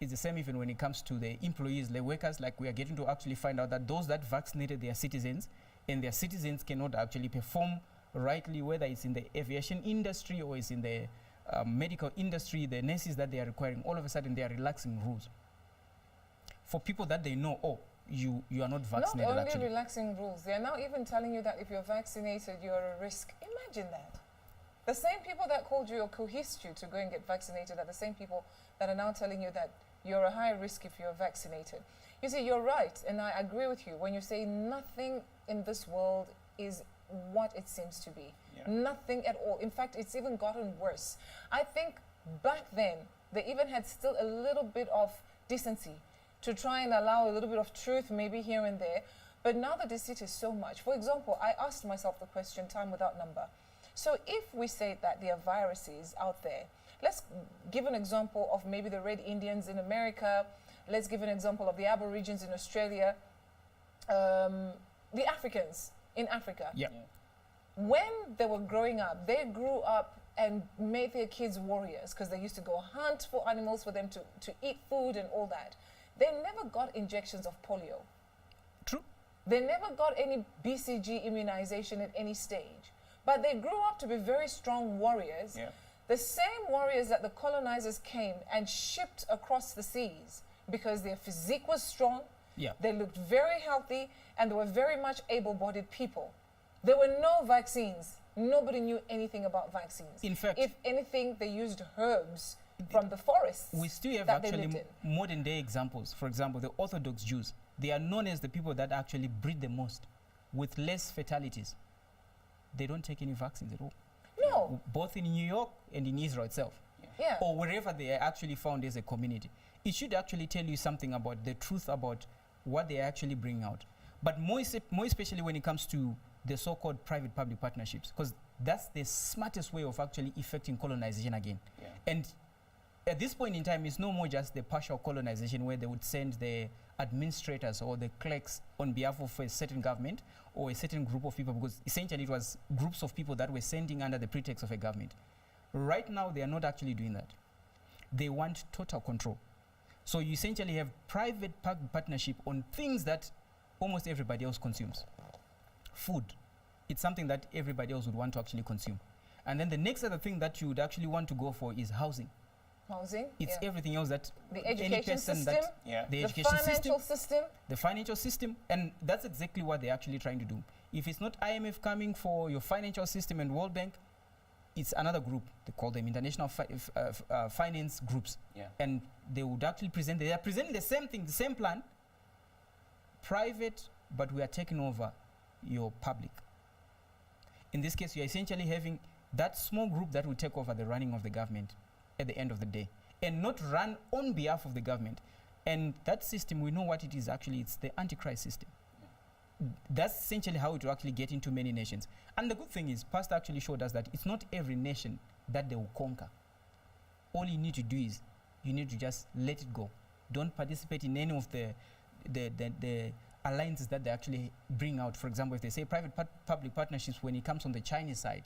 it's the same even when it comes to the employees, the workers. Like, we are getting to actually find out that those that vaccinated their citizens, and their citizens cannot actually perform rightly, whether it's in the aviation industry or it's in the medical industry, the nurses that they are requiring, all of a sudden they are relaxing rules. For people that they know, oh, you are not vaccinated. Not only actually relaxing rules, they are now even telling you that if you're vaccinated, you're a risk. Imagine that. The same people that called you or coerced you to go and get vaccinated are the same people that are now telling you that you're a high risk if you're vaccinated. You see, you're right, and I agree with you when you say nothing in this world is what it seems to be. Yeah. Nothing at all. In fact, it's even gotten worse. I think back then, they even had still a little bit of decency to try and allow a little bit of truth maybe here and there. But now the deceit is so much. For example, I asked myself the question, time without number. So if we say that there are viruses out there, let's give an example of maybe the Red Indians in America. Let's give an example of the Aborigines in Australia, the Africans in Africa. Yeah. When they were growing up, they grew up and made their kids warriors because they used to go hunt for animals for them to eat food and all that. They never got injections of polio. True. They never got any BCG immunization at any stage. But they grew up to be very strong warriors. Yeah. The same warriors that the colonizers came and shipped across the seas because their physique was strong, Yeah. they looked very healthy, and they were very much able-bodied people. There were no vaccines. Nobody knew anything about vaccines. In fact, if anything, they used herbs from the forests. We still have that they actually lived in. modern day examples. For example, the Orthodox Jews, they are known as the people that actually breed the most with less fatalities. They don't take any vaccines at all. No. Both in New York and in Israel itself. Yeah. Or wherever they are actually found as a community. It should actually tell you something about the truth about what they actually bring out. But more especially when it comes to the so-called private-public partnerships, because that's the smartest way of actually effecting colonization again. Yeah. And at this point in time, it's no more just the partial colonization where they would send the administrators or the clerks on behalf of a certain government or a certain group of people, because essentially it was groups of people that were sending under the pretext of a government. Right now, they are not actually doing that. They want total control. So you essentially have private-public partnership on things that almost everybody else consumes. Food, it's something that everybody else would want to actually consume. And then the next other thing that you would actually want to go for is housing. Housing. It's everything else that the any education person system, that the education financial system, the financial system, and that's exactly what they're actually trying to do. If it's not IMF coming for your financial system and World Bank, it's another group. They call them international finance groups. Yeah. And they would actually they are presenting the same thing, the same plan, private, but we are taking over your public. In this case, you're essentially having that small group that will take over the running of the government at the end of the day and not run on behalf of the government. And that system, we know what it is actually. It's the Antichrist system. That's essentially how it will actually get into many nations. And the good thing is, Pastor actually showed us that it's not every nation that they will conquer. All you need to do is, you need to just let it go. Don't participate in any of the alliances that they actually bring out. For example, if they say private-public partnerships when it comes on the Chinese side,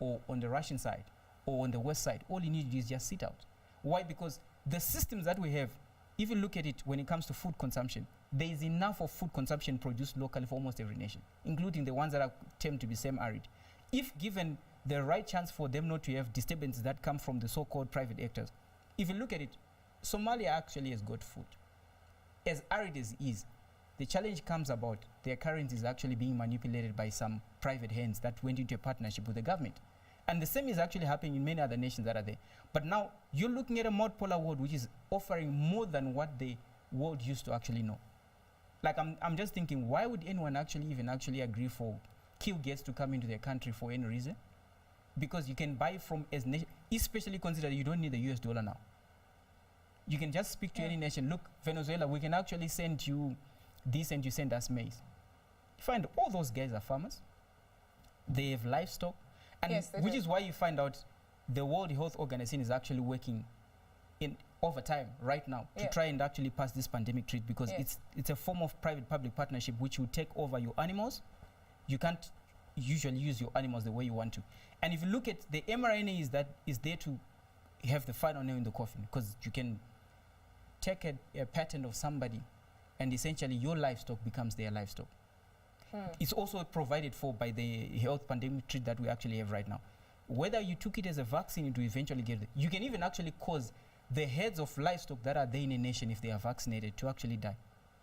or on the Russian side, or on the West side, all you need to do is just sit out. Why? Because the systems that we have, if you look at it when it comes to food consumption, there is enough of food consumption produced locally for almost every nation, including the ones that are tend to be semi-arid. If given the right chance for them not to have disturbances that come from the so-called private actors, if you look at it, Somalia actually has got food. As arid as it is, the challenge comes about their currency is actually being manipulated by some private hands that went into a partnership with the government. And the same is actually happening in many other nations that are there. But now you're looking at a multipolar world which is offering more than what the world used to actually know. Like I'm just thinking, why would anyone actually agree for Bill Gates to come into their country for any reason? Because you can buy from as nation, especially consider you don't need the US dollar now. You can just speak to any nation. Look, Venezuela, we can actually send you this and you send us maize. You find all those guys are farmers. They have livestock. And Yes, they which do. is why you find out the World Health Organization is actually working in overtime right now to try and actually pass this pandemic treat, because it's a form of private-public partnership which will take over your animals. You can't usually use your animals the way you want to. And if you look at the mRNA is there to have the final nail in the coffin, because you can take a patent of somebody and essentially your livestock becomes their livestock. It's also provided for by the health pandemic treat that we actually have right now. Whether you took it as a vaccine to eventually get it, you can even actually cause the heads of livestock that are there in a nation, if they are vaccinated, to actually die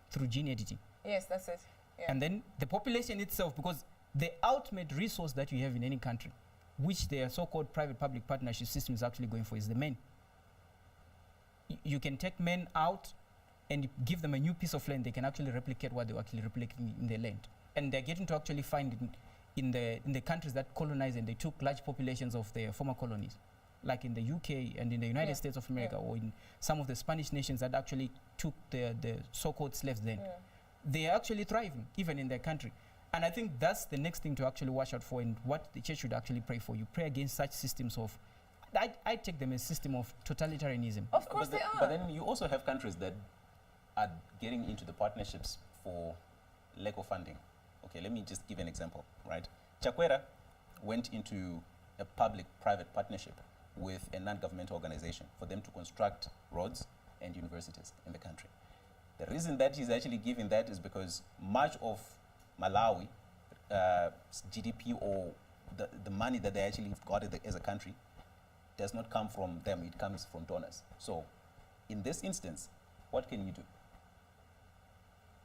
through gene editing. Yes, that's it. Yeah. And then the population itself, because the ultimate resource that you have in any country, which their so-called private-public partnership system is actually going for, is the men. You can take men out and give them a new piece of land, they can actually replicate what they were actually replicating in their land. And they're getting to actually find it in the countries that colonized and they took large populations of their former colonies, like in the UK and in the United States of America, or in some of the Spanish nations that actually took the so-called slaves then. They are actually thriving, even in their country. And I think that's the next thing to actually watch out for, and what the church should actually pray for. You pray against such systems of, I take them as a system of totalitarianism. Of course they are. But then you also have countries that are getting into the partnerships for lack of funding. Okay, let me just give an example, right? Chakwera went into a public-private partnership with a non-governmental organization for them to construct roads and universities in the country. The reason that he's actually giving that is because much of Malawi GDP or the money that they actually got as a country does not come from them, it comes from donors. So in this instance, what can you do?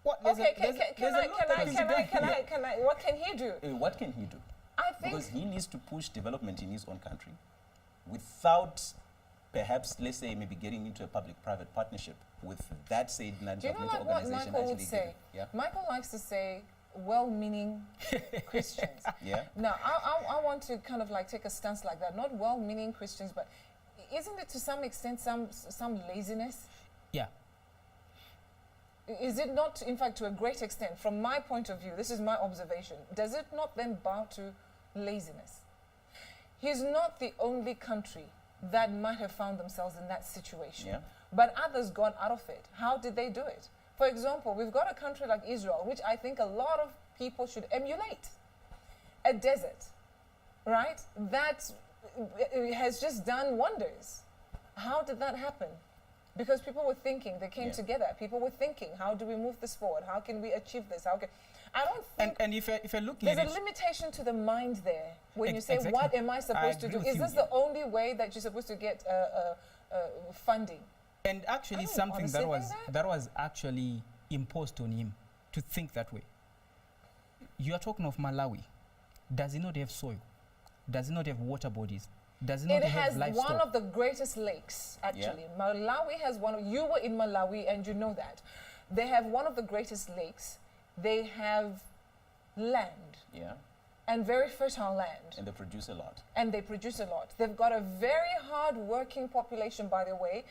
What can I? What can he do? What can he do? I think because he needs to push development in his own country without perhaps, let's say, maybe getting into a public-private partnership with that said non-governmental organization. Michael would say? Yeah? Michael likes to say well-meaning Christians. Yeah. Now, I want to kind of like take a stance like that. Not well-meaning Christians, but isn't it to some extent some laziness? Yeah. Is it not, in fact, to a great extent, from my point of view, this is my observation, does it not then bow to laziness? He's not the only country that might have found themselves in that situation. Yeah. But others got out of it. How did they do it? For example, we've got a country like Israel, which I think a lot of people should emulate. A desert, right? That has just done wonders. How did that happen? Because people were thinking, they came together. People were thinking, how do we move this forward? How can we achieve this? How can I don't think and if you're looking there's at a limitation to the mind there when you say, exactly. what am I supposed to do? Is this the only way that you're supposed to get funding? And actually something that was actually imposed on him to think that way. You are talking of Malawi. Does it not have soil? Does it not have water bodies? Does it not have livestock? It has one of the greatest lakes, actually. Yeah. Malawi has one of, you were in Malawi and you know that. They have one of the greatest lakes. They have land. Yeah. And very fertile land. And they produce a lot. And they produce a lot. They've got a very hard-working population, by the way.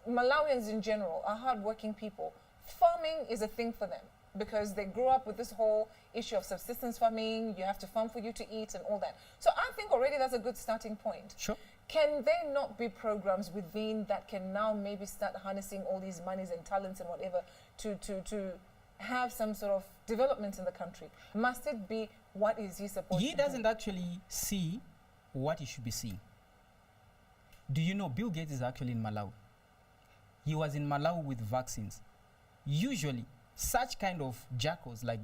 Malawians in general are hard-working people. Farming is a thing for them because they grew up with this whole issue of subsistence farming. You have to farm for you to eat and all that. So I think already that's a good starting point. Sure. Can there not be programs within that can now maybe start harnessing all these monies and talents and whatever to have some sort of development in the country? Must it be what is he supposed to do? He doesn't actually see what he should be seeing. Do you know Bill Gates is actually in Malawi? He was in Malawi with vaccines. Usually, such kind of jackals like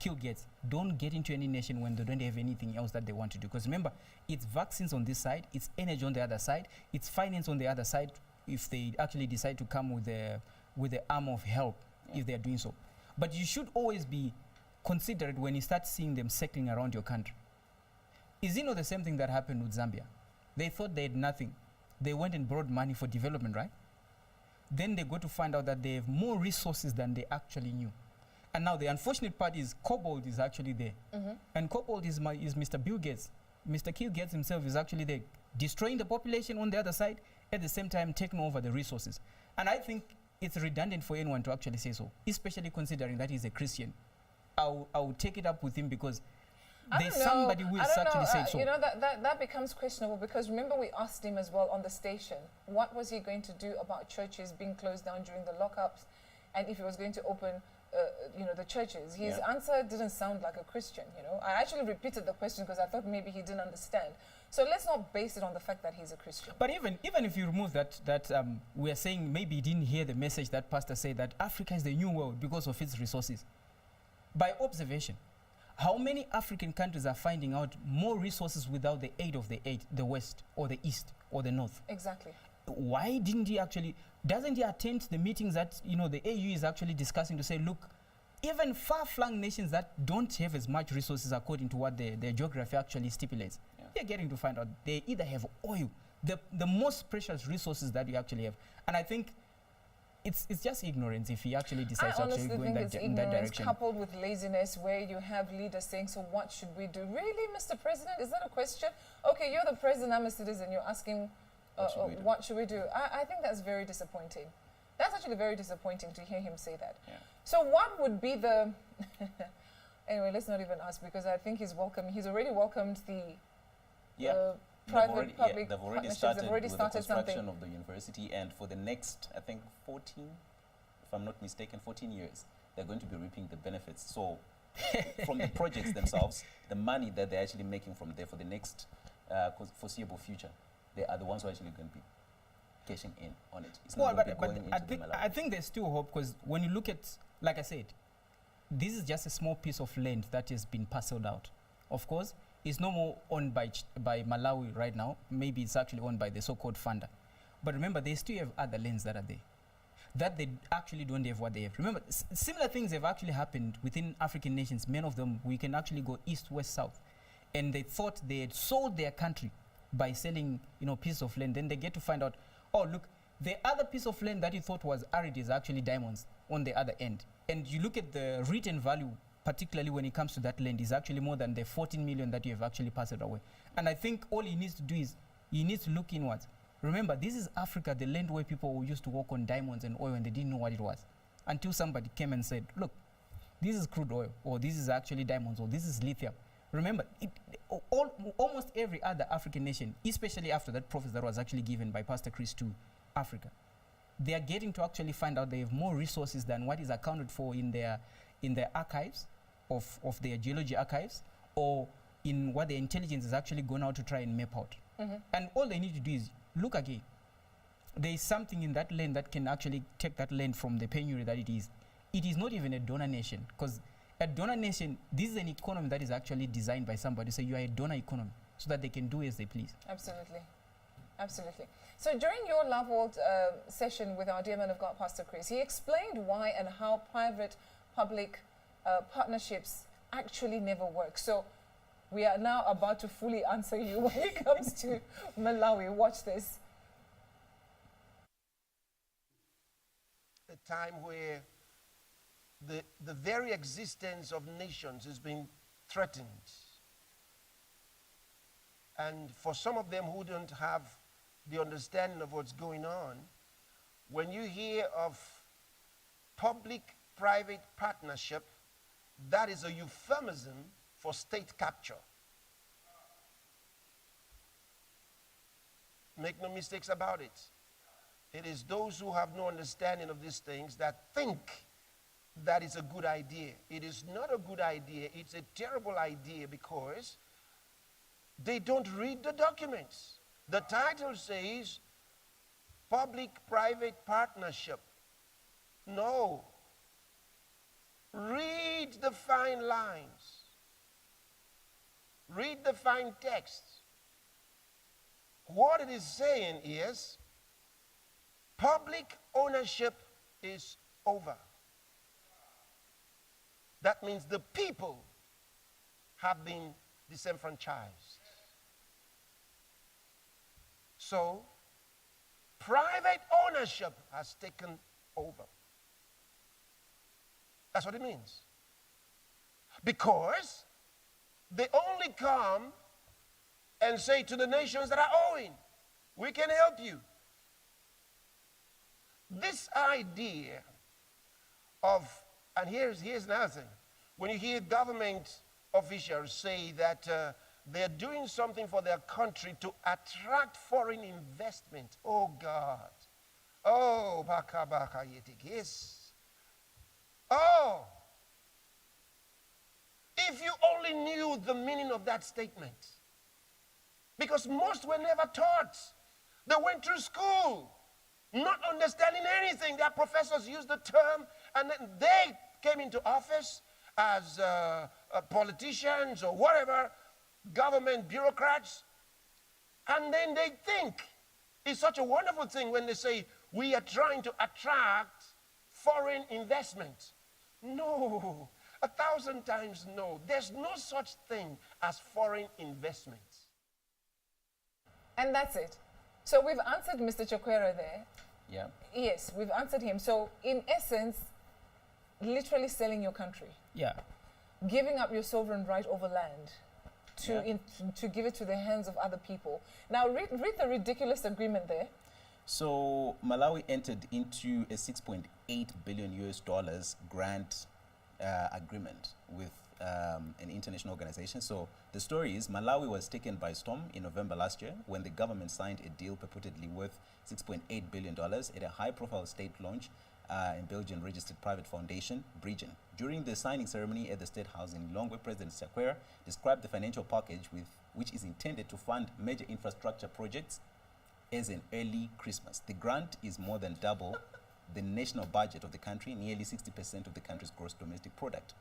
Bill Gates don't get into any nation when they don't have anything else that they want to do. Because remember, it's vaccines on this side, it's energy on the other side, it's finance on the other side if they actually decide to come with the arm of help, if they are doing so. But you should always be considerate when you start seeing them circling around your country. Is it not the same thing that happened with Zambia? They thought they had nothing. They went and borrowed money for development, right? Then they got to find out that they have more resources than they actually knew. And now the unfortunate part is cobalt is actually there. Mm-hmm. And cobalt is Mr. Bill Gates. Mr. Bill Gates himself is actually there, destroying the population on the other side, at the same time taking over the resources. And I think it's redundant for anyone to actually say so, especially considering that he's a Christian. I will take it up with him because there's somebody who has actually said so. You know, that becomes questionable because remember we asked him as well on the station, what was he going to do about churches being closed down during the lockups and if he was going to open, the churches. His answer didn't sound like a Christian, I actually repeated the question because I thought maybe he didn't understand. So let's not base it on the fact that he's a Christian. But even if you remove that we are saying maybe he didn't hear the message that pastor said that Africa is the new world because of its resources. By observation, how many African countries are finding out more resources without the aid of the West or the East or the North? Exactly. Why doesn't he attend the meetings that, the AU is actually discussing to say, look, even far-flung nations that don't have as much resources according to what their geography actually stipulates, they're getting to find out they either have oil, the most precious resources that you actually have. And I think it's just ignorance if he actually decides to actually go in that direction. Coupled with laziness where you have leaders saying, so what should we do? Really, Mr. President? Is that a question? Okay, you're the president, I'm a citizen, you're asking what should we do? I think that's very disappointing. That's actually very disappointing to hear him say that. Yeah. So what would be the... Anyway, let's not even ask because I think he's already welcomed the private public they've already started with the construction of the university, and for the next, I think 14 years, they're going to be reaping the benefits. So from the projects themselves, the money that they're actually making from there for the next foreseeable future, they are the ones who are actually going to be cashing in on it. It's not going to be going into I think there's still hope, because when you look at, like I said, this is just a small piece of land that has been parceled out. Of course, it's no more owned by Malawi right now. Maybe it's actually owned by the so-called funder. But remember, they still have other lands that are there, that they actually don't have what they have. Remember, similar things have actually happened within African nations. Many of them, we can actually go east, west, south. And they thought they had sold their country by selling, pieces of land. Then they get to find out, oh, look, the other piece of land that you thought was arid is actually diamonds on the other end. And you look at the written value, particularly when it comes to that land, is actually more than the 14 million that you have actually passed away. And I think all he needs to do is, he needs to look inwards. Remember, this is Africa, the land where people used to work on diamonds and oil and they didn't know what it was. Until somebody came and said, look, this is crude oil, or this is actually diamonds, or this is lithium. Remember, almost every other African nation, especially after that prophecy that was actually given by Pastor Chris to Africa, they are getting to actually find out they have more resources than what is accounted for in their archives of their geology archives, or in what the intelligence is actually going out to try and map out. And all they need to do is look again. There is something in that land that can actually take that land from the penury that it is. It is not even a donor nation, because a donor nation, this is an economy that is actually designed by somebody. So you are a donor economy, so that they can do as they please. Absolutely. Absolutely. So during your Love World session with our dear man of God, Pastor Chris, he explained why and how private-public partnerships actually never work. So we are now about to fully answer you when it comes to Malawi. Watch this. A time where the very existence of nations is being threatened. And for some of them who don't have the understanding of what's going on, when you hear of public-private partnership, that is a euphemism for state capture. Make no mistakes about it. It is those who have no understanding of these things that think that is a good idea. It is not a good idea. It's a terrible idea, because they don't read the documents. The title says public-private partnership. No. Read the fine lines. Read the fine text. What it is saying is public ownership is over. That means the people have been disenfranchised. So, private ownership has taken over. That's what it means. Because they only come and say to the nations that are owing, we can help you. This idea of, and here's another thing. When you hear government officials say that they're doing something for their country to attract foreign investment. Oh, God. Oh, baka baka yetikis. Oh. If you only knew the meaning of that statement. Because most were never taught. They went through school, not understanding anything. Their professors used the term, and then they came into office as politicians or whatever, government bureaucrats, and then they think it's such a wonderful thing when they say we are trying to attract foreign investment. No, 1,000 times no. There's no such thing as foreign investment. And that's it. So we've answered Mr. Chakwera there. Yeah. Yes, we've answered him. So in essence, literally selling your country. Yeah. Giving up your sovereign right over land to give it to the hands of other people. Now read the ridiculous agreement there. So Malawi entered into a $6.8 billion US grant agreement with an international organization. So the story is Malawi was taken by storm in November last year when the government signed a deal purportedly worth $6.8 billion at a high-profile state launch and Belgian registered private foundation, Bridgen. During the signing ceremony at the State House in Lilongwe, President Chakwera described the financial package which is intended to fund major infrastructure projects as an early Christmas. The grant is more than double the national budget of the country, nearly 60% of the country's gross domestic product.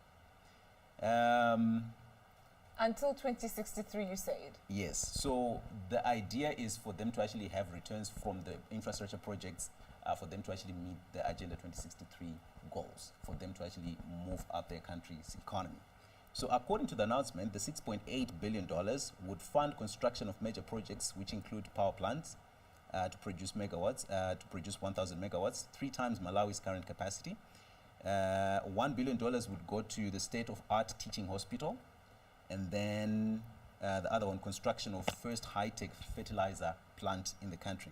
Until 2063, you said? Yes. So the idea is for them to actually have returns from the infrastructure projects, for them to actually meet the Agenda 2063 goals, for them to actually move up their country's economy. So according to the announcement, the $6.8 billion would fund construction of major projects, which include power plants to produce megawatts, to produce 1,000 megawatts, 3 times Malawi's current capacity. $1 billion would go to the state-of-art teaching hospital, and then the other one, construction of first high-tech fertilizer plant in the country.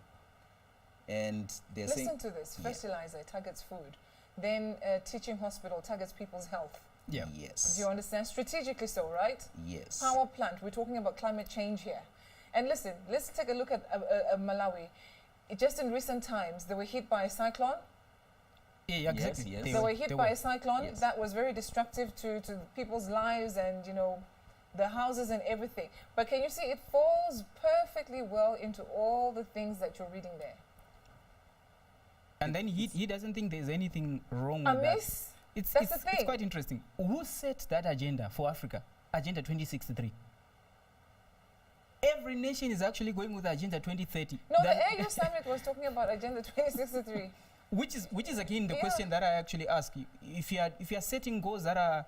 And they're saying... Listen to this. Fertilizer targets food. Then teaching hospital targets people's health. Yeah. Yes. Do you understand? Strategically so, right? Yes. Power plant. We're talking about climate change here. And listen, let's take a look at Malawi. Just in recent times, they were hit by a cyclone. Yeah, exactly. Yes, They were hit by a cyclone. Yes. That was very destructive to people's lives and, you know, the houses and everything. But can you see it falls perfectly well into all the things that you're reading there? And then he doesn't think there's anything wrong with Amiss? that. That's the thing. It's quite interesting. Who set that agenda for Africa? Agenda 2063. Every nation is actually going with Agenda 2030. No, the AU summit was talking about Agenda 2063. Which is again the question that I actually ask you. If you are setting goals that are,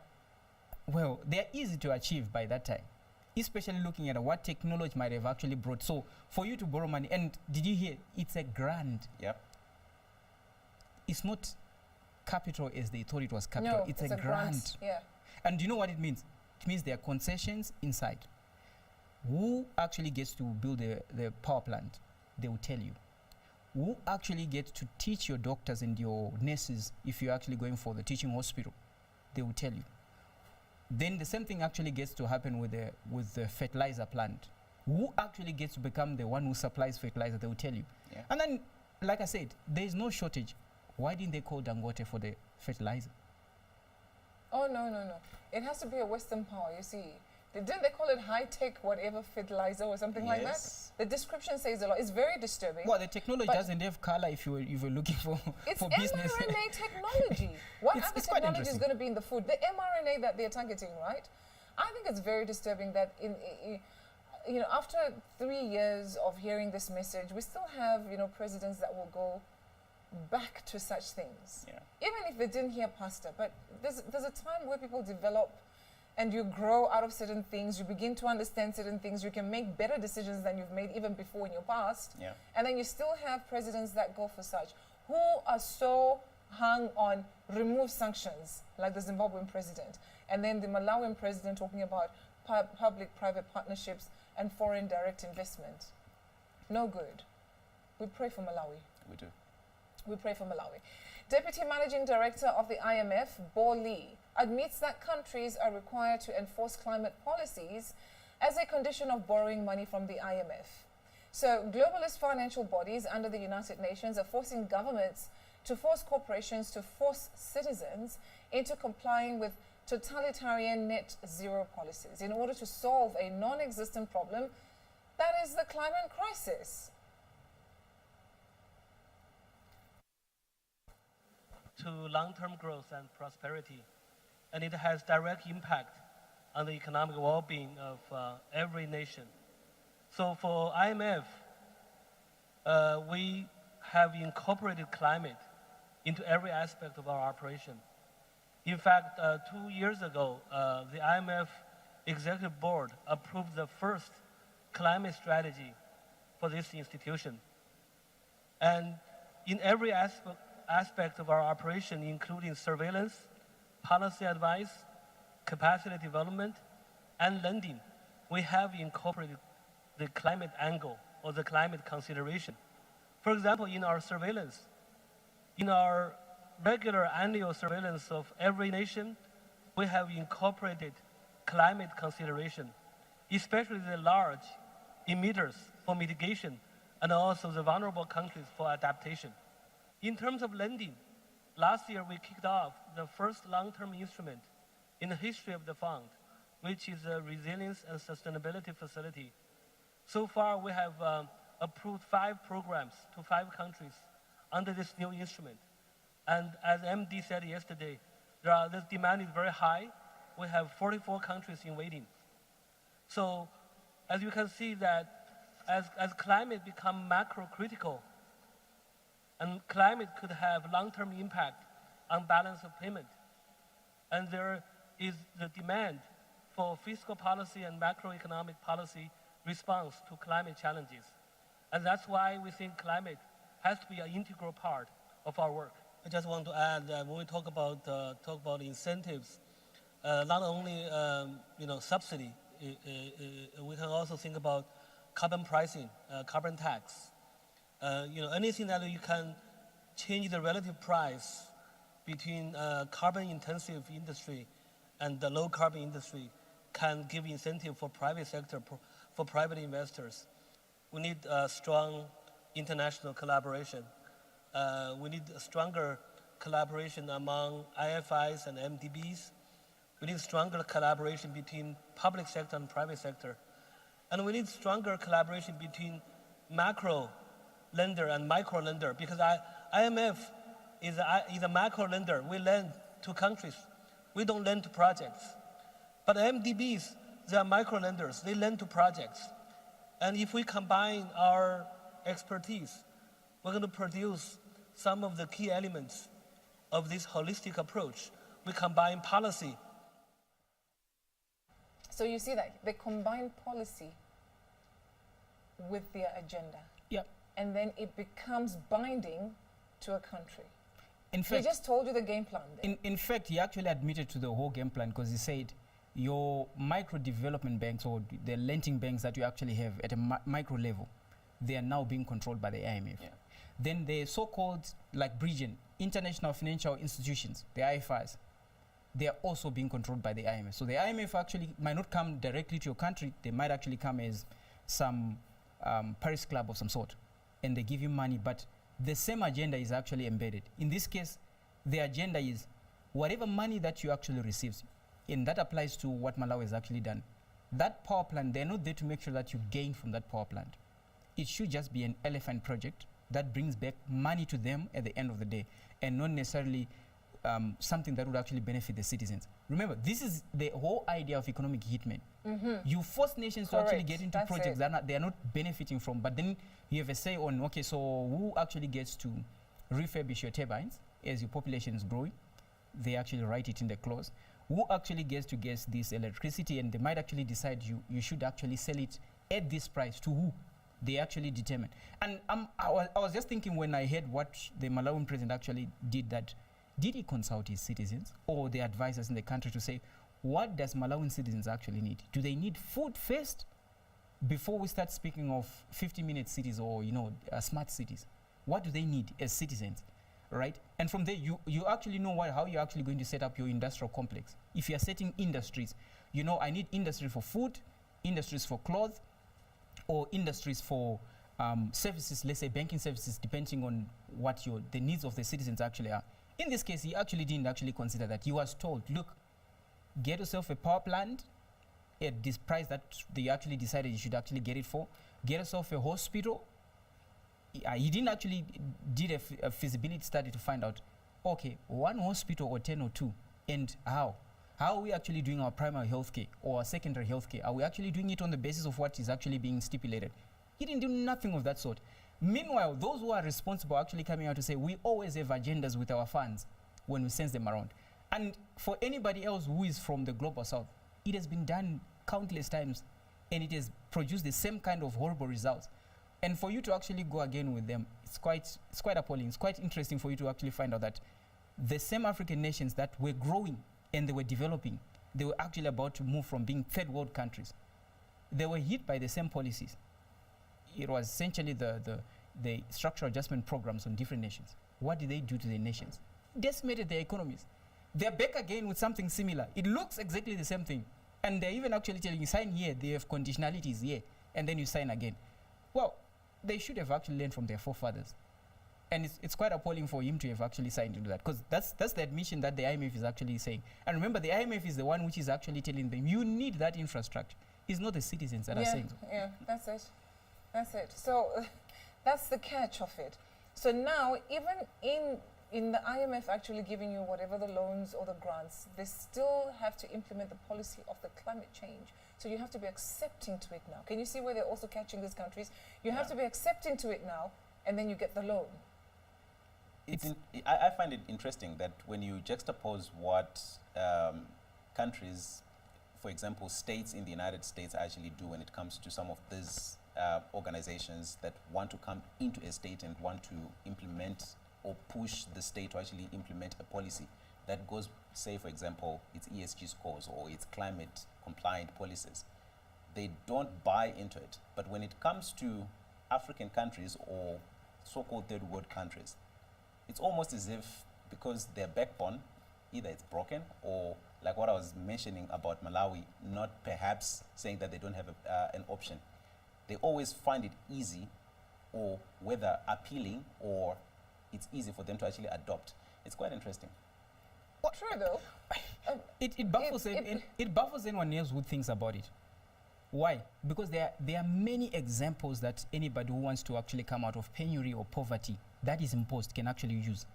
well, they are easy to achieve by that time, especially looking at what technology might have actually brought. So for you to borrow money, and did you hear? It's a grant. Yep. It's not capital as they thought it was capital. No, it's a grant. Yeah. And do you know what it means? It means there are concessions inside. Who actually gets to build the power plant? They will tell you. Who actually gets to teach your doctors and your nurses if you're actually going for the teaching hospital? They will tell you. Then the same thing actually gets to happen with the fertilizer plant. Who actually gets to become the one who supplies fertilizer? They will tell you. Yeah. And then, like I said, there is no shortage. Why didn't they call Dangote for the fertilizer? Oh, no. It has to be a Western power, you see. Didn't they call it high-tech whatever fertilizer or something like that? The description says a lot. It's very disturbing. Well, the technology doesn't have color if you're looking for business. It's mRNA technology. What other it's quite technology is interesting. going to be in the food? The mRNA that they're targeting, right? I think it's very disturbing that you know, after 3 years of hearing this message, we still have, you know, presidents that will go back to such things. Yeah. Even if they didn't hear pastor, but there's a time where people develop and you grow out of certain things, you begin to understand certain things, you can make better decisions than you've made even before in your past. Yeah. And then you still have presidents that go for such, who are so hung on remove sanctions, like the Zimbabwean president. And then the Malawian president talking about public-private partnerships and foreign direct investment. No good. We pray for Malawi. We do. We pray for Malawi. Deputy Managing Director of the IMF, Bo Lee, admits that countries are required to enforce climate policies as a condition of borrowing money from the IMF. So globalist financial bodies under the United Nations are forcing governments to force corporations to force citizens into complying with totalitarian net zero policies in order to solve a non-existent problem that is the climate crisis. To long-term growth and prosperity, and it has direct impact on the economic well-being of every nation. So for IMF, we have incorporated climate into every aspect of our operation. In fact, 2 years ago, the IMF Executive Board approved the first climate strategy for this institution. And in every aspect of our operation, including surveillance, policy advice, capacity development, and lending, we have incorporated the climate angle or the climate consideration. For example, in our surveillance, in our regular annual surveillance of every nation, we have incorporated climate consideration, especially the large emitters for mitigation and also the vulnerable countries for adaptation. In terms of lending, last year we kicked off the first long-term instrument in the history of the fund, which is a resilience and sustainability facility. So far, we have approved 5 programs to 5 countries under this new instrument. And as MD said yesterday, the demand is very high. We have 44 countries in waiting. So as you can see that as climate become macro critical, and climate could have long-term impact on balance of payment, and there is the demand for fiscal policy and macroeconomic policy response to climate challenges. And that's why we think climate has to be an integral part of our work. I just want to add that when we talk about incentives, not only subsidy, we can also think about carbon pricing, carbon tax. Anything that you can change the relative price between carbon-intensive industry and the low-carbon industry can give incentive for private sector, for private investors. We need strong international collaboration. We need a stronger collaboration among IFIs and MDBs. We need stronger collaboration between public sector and private sector. And we need stronger collaboration between macro lender and micro lender, because IMF is a macro lender. We lend to countries. We don't lend to projects. But MDBs, they are micro lenders. They lend to projects. And if we combine our expertise, we're going to produce some of the key elements of this holistic approach. We combine policy. So you see that they combine policy with their agenda. Yeah. And then it becomes binding to a country. In fact, he just told you the game plan there. In fact, he actually admitted to the whole game plan, because he said your micro development banks, or the lending banks that you actually have at a micro level, they are now being controlled by the IMF. Yeah. Then the so-called, like Bridgen, international financial institutions, the IFIs, they are also being controlled by the IMF. So the IMF actually might not come directly to your country. They might actually come as some Paris club of some sort, and they give you money, but the same agenda is actually embedded. In this case, the agenda is whatever money that you actually receive, and that applies to what Malawi has actually done. That power plant, they're not there to make sure that you gain from that power plant. It should just be an elephant project that brings back money to them at the end of the day, and not necessarily something that would actually benefit the citizens. Remember, this is the whole idea of economic hitmen. You force nations to actually get into projects that they are not benefiting from, but then you have a say on, okay, so who actually gets to refurbish your turbines as your population is growing? They actually write it in the clause. Who actually gets to get this electricity, and they might actually decide you should actually sell it at this price to who? They actually determine. And I was just thinking when I heard what the Malawian president actually did, that did he consult his citizens or the advisors in the country to say, what does Malawian citizens actually need? Do they need food first before we start speaking of 50-minute cities or smart cities? What do they need as citizens, right? And from there, you actually know how you're actually going to set up your industrial complex. If you're setting industries, I need industry for food, industries for cloth, or industries for services, let's say banking services, depending on what the needs of the citizens actually are. In this case, he actually didn't actually consider that. He was told, look, get yourself a power plant at this price that they actually decided you should actually get it for. Get yourself a hospital. He didn't actually did a feasibility study to find out, okay, one hospital or 10 or 2, and how? How are we actually doing our primary health care or our secondary health care? Are we actually doing it on the basis of what is actually being stipulated? He didn't do nothing of that sort. Meanwhile, those who are responsible are actually coming out to say, we always have agendas with our funds when we send them around. And for anybody else who is from the global south, it has been done countless times, and it has produced the same kind of horrible results. And for you to actually go again with them, it's quite appalling. It's quite interesting for you to actually find out that the same African nations that were growing and they were developing, they were actually about to move from being third world countries. They were hit by the same policies. It was essentially the structural adjustment programs on different nations. What did they do to the nations? Decimated their economies. They're back again with something similar. It looks exactly the same thing. And they're even actually telling you, sign here, they have conditionalities here, and then you sign again. Well, they should have actually learned from their forefathers. And it's quite appalling for him to have actually signed into that, because that's the admission that the IMF is actually saying. And remember, the IMF is the one which is actually telling them, you need that infrastructure. It's not the citizens that are saying so. Yeah, that's it. That's it. So that's the catch of it. So now, even in the IMF actually giving you whatever the loans or the grants, they still have to implement the policy of the climate change. So you have to be accepting to it now. Can you see where they're also catching these countries? You have to be accepting to it now, and then you get the loan. I find it interesting that when you juxtapose what countries, for example, states in the United States actually do when it comes to some of these organizations that want to come into a state and want to implement or push the state to actually implement a policy that goes, say, for example, its ESG scores or its climate compliant policies. They don't buy into it. But when it comes to African countries or so-called third world countries, it's almost as if, because their backbone, either it's broken or, like what I was mentioning about Malawi, not perhaps saying that they don't have an option. They always find it easy, or whether appealing, or it's easy for them to actually adopt. It's quite interesting. True though. It baffles anyone else who thinks about it. Why? Because there are many examples that anybody who wants to actually come out of penury or poverty that is imposed can actually use,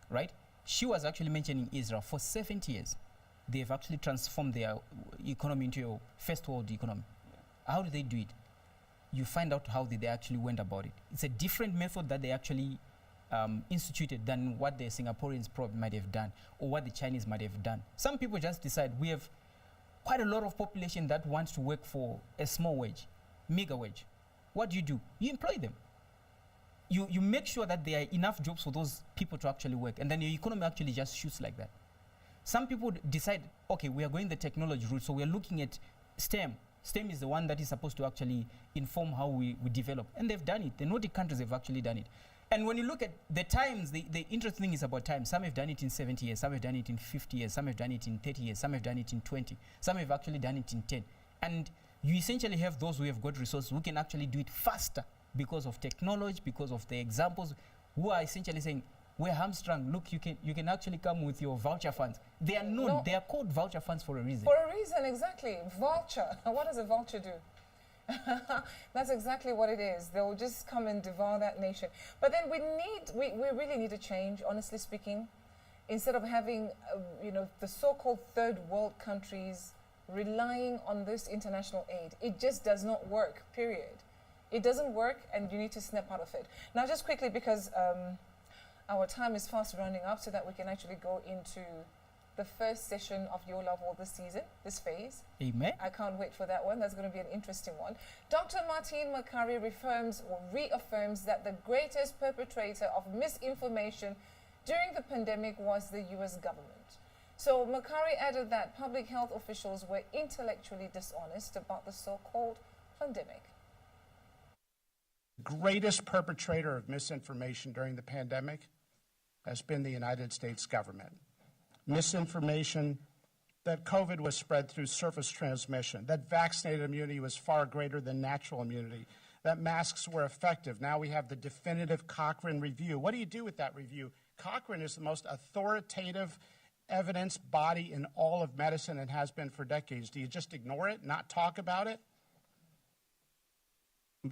right? She was actually mentioning Israel. For 70 years, they've actually transformed their economy into a first world economy. How do they do it? You find out how they actually went about it. It's a different method that they actually instituted than what the Singaporeans probably might have done, or what the Chinese might have done. Some people just decide, we have quite a lot of population that wants to work for a small wage, meager wage. What do? You employ them. You make sure that there are enough jobs for those people to actually work, and then your economy actually just shoots like that. Some people decide, okay, we are going the technology route, so we are looking at STEM. STEM is the one that is supposed to actually inform how we develop, and they've done it. The Nordic countries have actually done it. And when you look at the times, the interesting thing is about time. Some have done it in 70 years, some have done it in 50 years, some have done it in 30 years, some have done it in 20, some have actually done it in 10. And you essentially have those who have got resources who can actually do it faster because of technology, because of the examples, who are essentially saying, we're hamstrung, look, you can actually come with your voucher funds. They are known, they are called voucher funds for a reason. For a reason, exactly. Voucher. What does a voucher do? That's exactly what it is. They will just come and devour that nation. But then we really need a change, honestly speaking. Instead of having, the so-called third world countries relying on this international aid, it just does not work, period. It doesn't work, and you need to snap out of it. Now, just quickly, because our time is fast running up, so that we can actually go into the first session of Your Love All this season, this phase. Amen. I can't wait for that one. That's going to be an interesting one. Dr. Martine Makari reaffirms that the greatest perpetrator of misinformation during the pandemic was the US government. So Makari added that public health officials were intellectually dishonest about the so-called pandemic. The greatest perpetrator of misinformation during the pandemic has been the United States government. Misinformation that COVID was spread through surface transmission, that vaccinated immunity was far greater than natural immunity, that masks were effective. Now we have the definitive Cochrane review. What do you do with that review? Cochrane is the most authoritative evidence body in all of medicine and has been for decades. Do you just ignore it, not talk about it?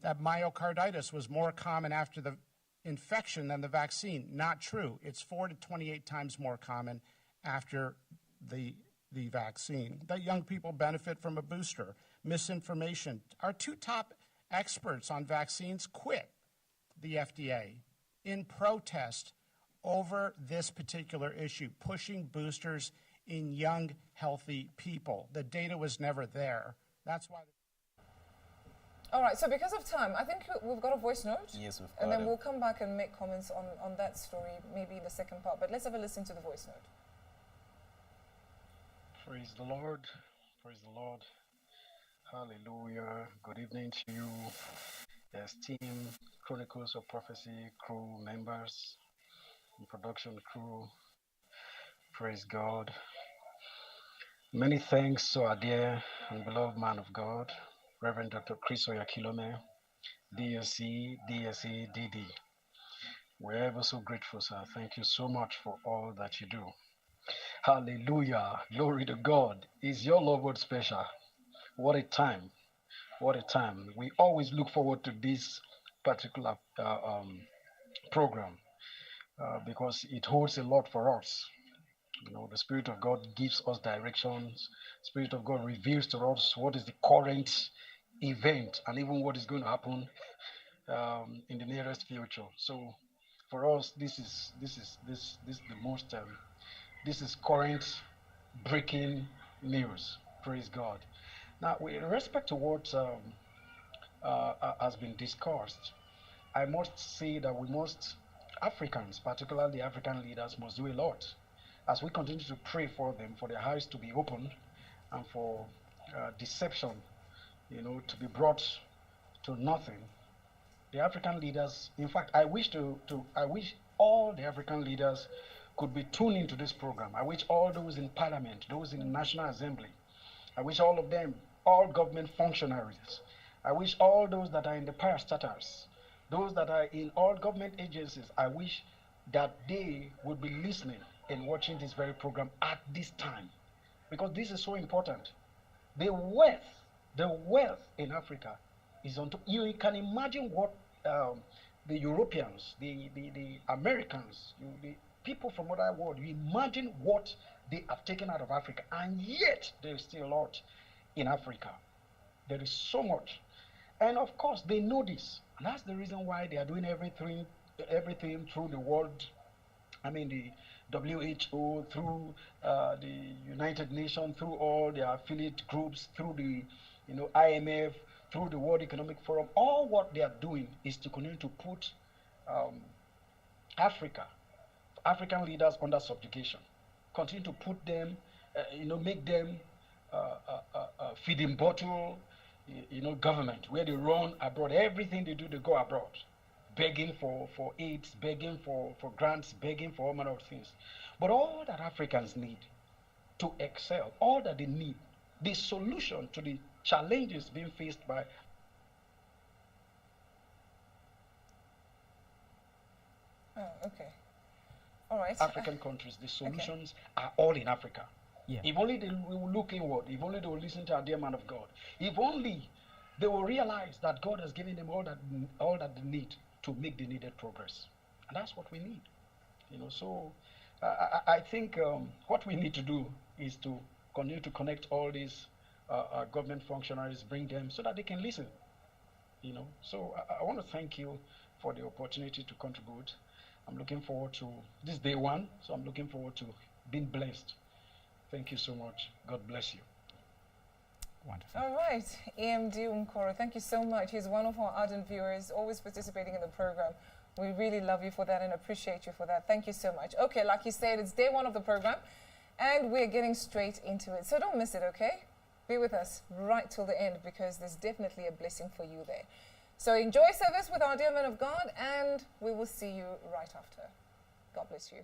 That myocarditis was more common after the infection than the vaccine. Not true. It's 4 to 28 times more common after the vaccine. That young people benefit from a booster. Misinformation. Our two top experts on vaccines quit the FDA in protest over this particular issue, pushing boosters in young, healthy people. The data was never there. That's why. All right, so because of time, I think we've got a voice note. Yes, we've got And then it. we'll come back and make comments on that story, maybe in the second part. But let's have a listen to the voice note. Praise the Lord. Praise the Lord. Hallelujah. Good evening to you, esteemed Chronicles of Prophecy crew members and production crew. Praise God. Many thanks to our dear and beloved man of God, Reverend Dr. Chris Oyakilome, DSC, DSE, DD. We're ever so grateful, sir. Thank you so much for all that you do. Hallelujah. Glory to God. Is your Lord word special? What a time. What a time. We always look forward to this particular program because it holds a lot for us. You know, the Spirit of God gives us directions. Spirit of God reveals to us what is the current event and even what is going to happen in the nearest future. So, for us, this is the most this is current breaking news. Praise God. Now, with respect to what has been discussed, I must say that we must, Africans, particularly African leaders, must do a lot as we continue to pray for them, for their eyes to be opened, and for deception, you know, to be brought to nothing. The African leaders, in fact, I wish all the African leaders could be tuned into this program. I wish all those in Parliament, those in the National Assembly, I wish all of them, all government functionaries, I wish all those that are in the parastatals, those that are in all government agencies, I wish that they would be listening and watching this very program at this time, because this is so important. The wealth in Africa is on top. You can imagine what the Europeans, the Americans, the people from other world, you imagine what they have taken out of Africa, and yet there is still a lot in Africa. There is so much. And of course, they know this. And that's the reason why they are doing everything through the world. I mean, the WHO, through the United Nations, through all their affiliate groups, through the IMF, through the World Economic Forum. All what they are doing is to continue to put African leaders under subjugation. Continue to put them, make them feeding bottle, government, where they run abroad. Everything they do, they go abroad, begging for aids, begging for grants, begging for all manner of things. But all that Africans need to excel, all that they need, the solution to the challenges being faced by okay. All right. African countries, the solutions are all in Africa. Yeah. If only they will look inward, if only they will listen to our dear man of God, if only they will realize that God has given them all that they need to make the needed progress. And that's what we need. So I think what we need to do is to continue to connect all these government functionaries, bring them so that they can listen. So I want to thank you for the opportunity to contribute. I'm looking forward to this day one, so I'm looking forward to being blessed. Thank you so much. God bless you. Wonderful. All right, EMD Umkoro, thank you so much. He's one of our ardent viewers, always participating in the program. We really love you for that and appreciate you for that. Thank you so much. Okay, like you said, it's day one of the program, and we're getting straight into it. So don't miss it, okay? Be with us right till the end, because there's definitely a blessing for you there. So enjoy service with our dear man of God, and we will see you right after. God bless you.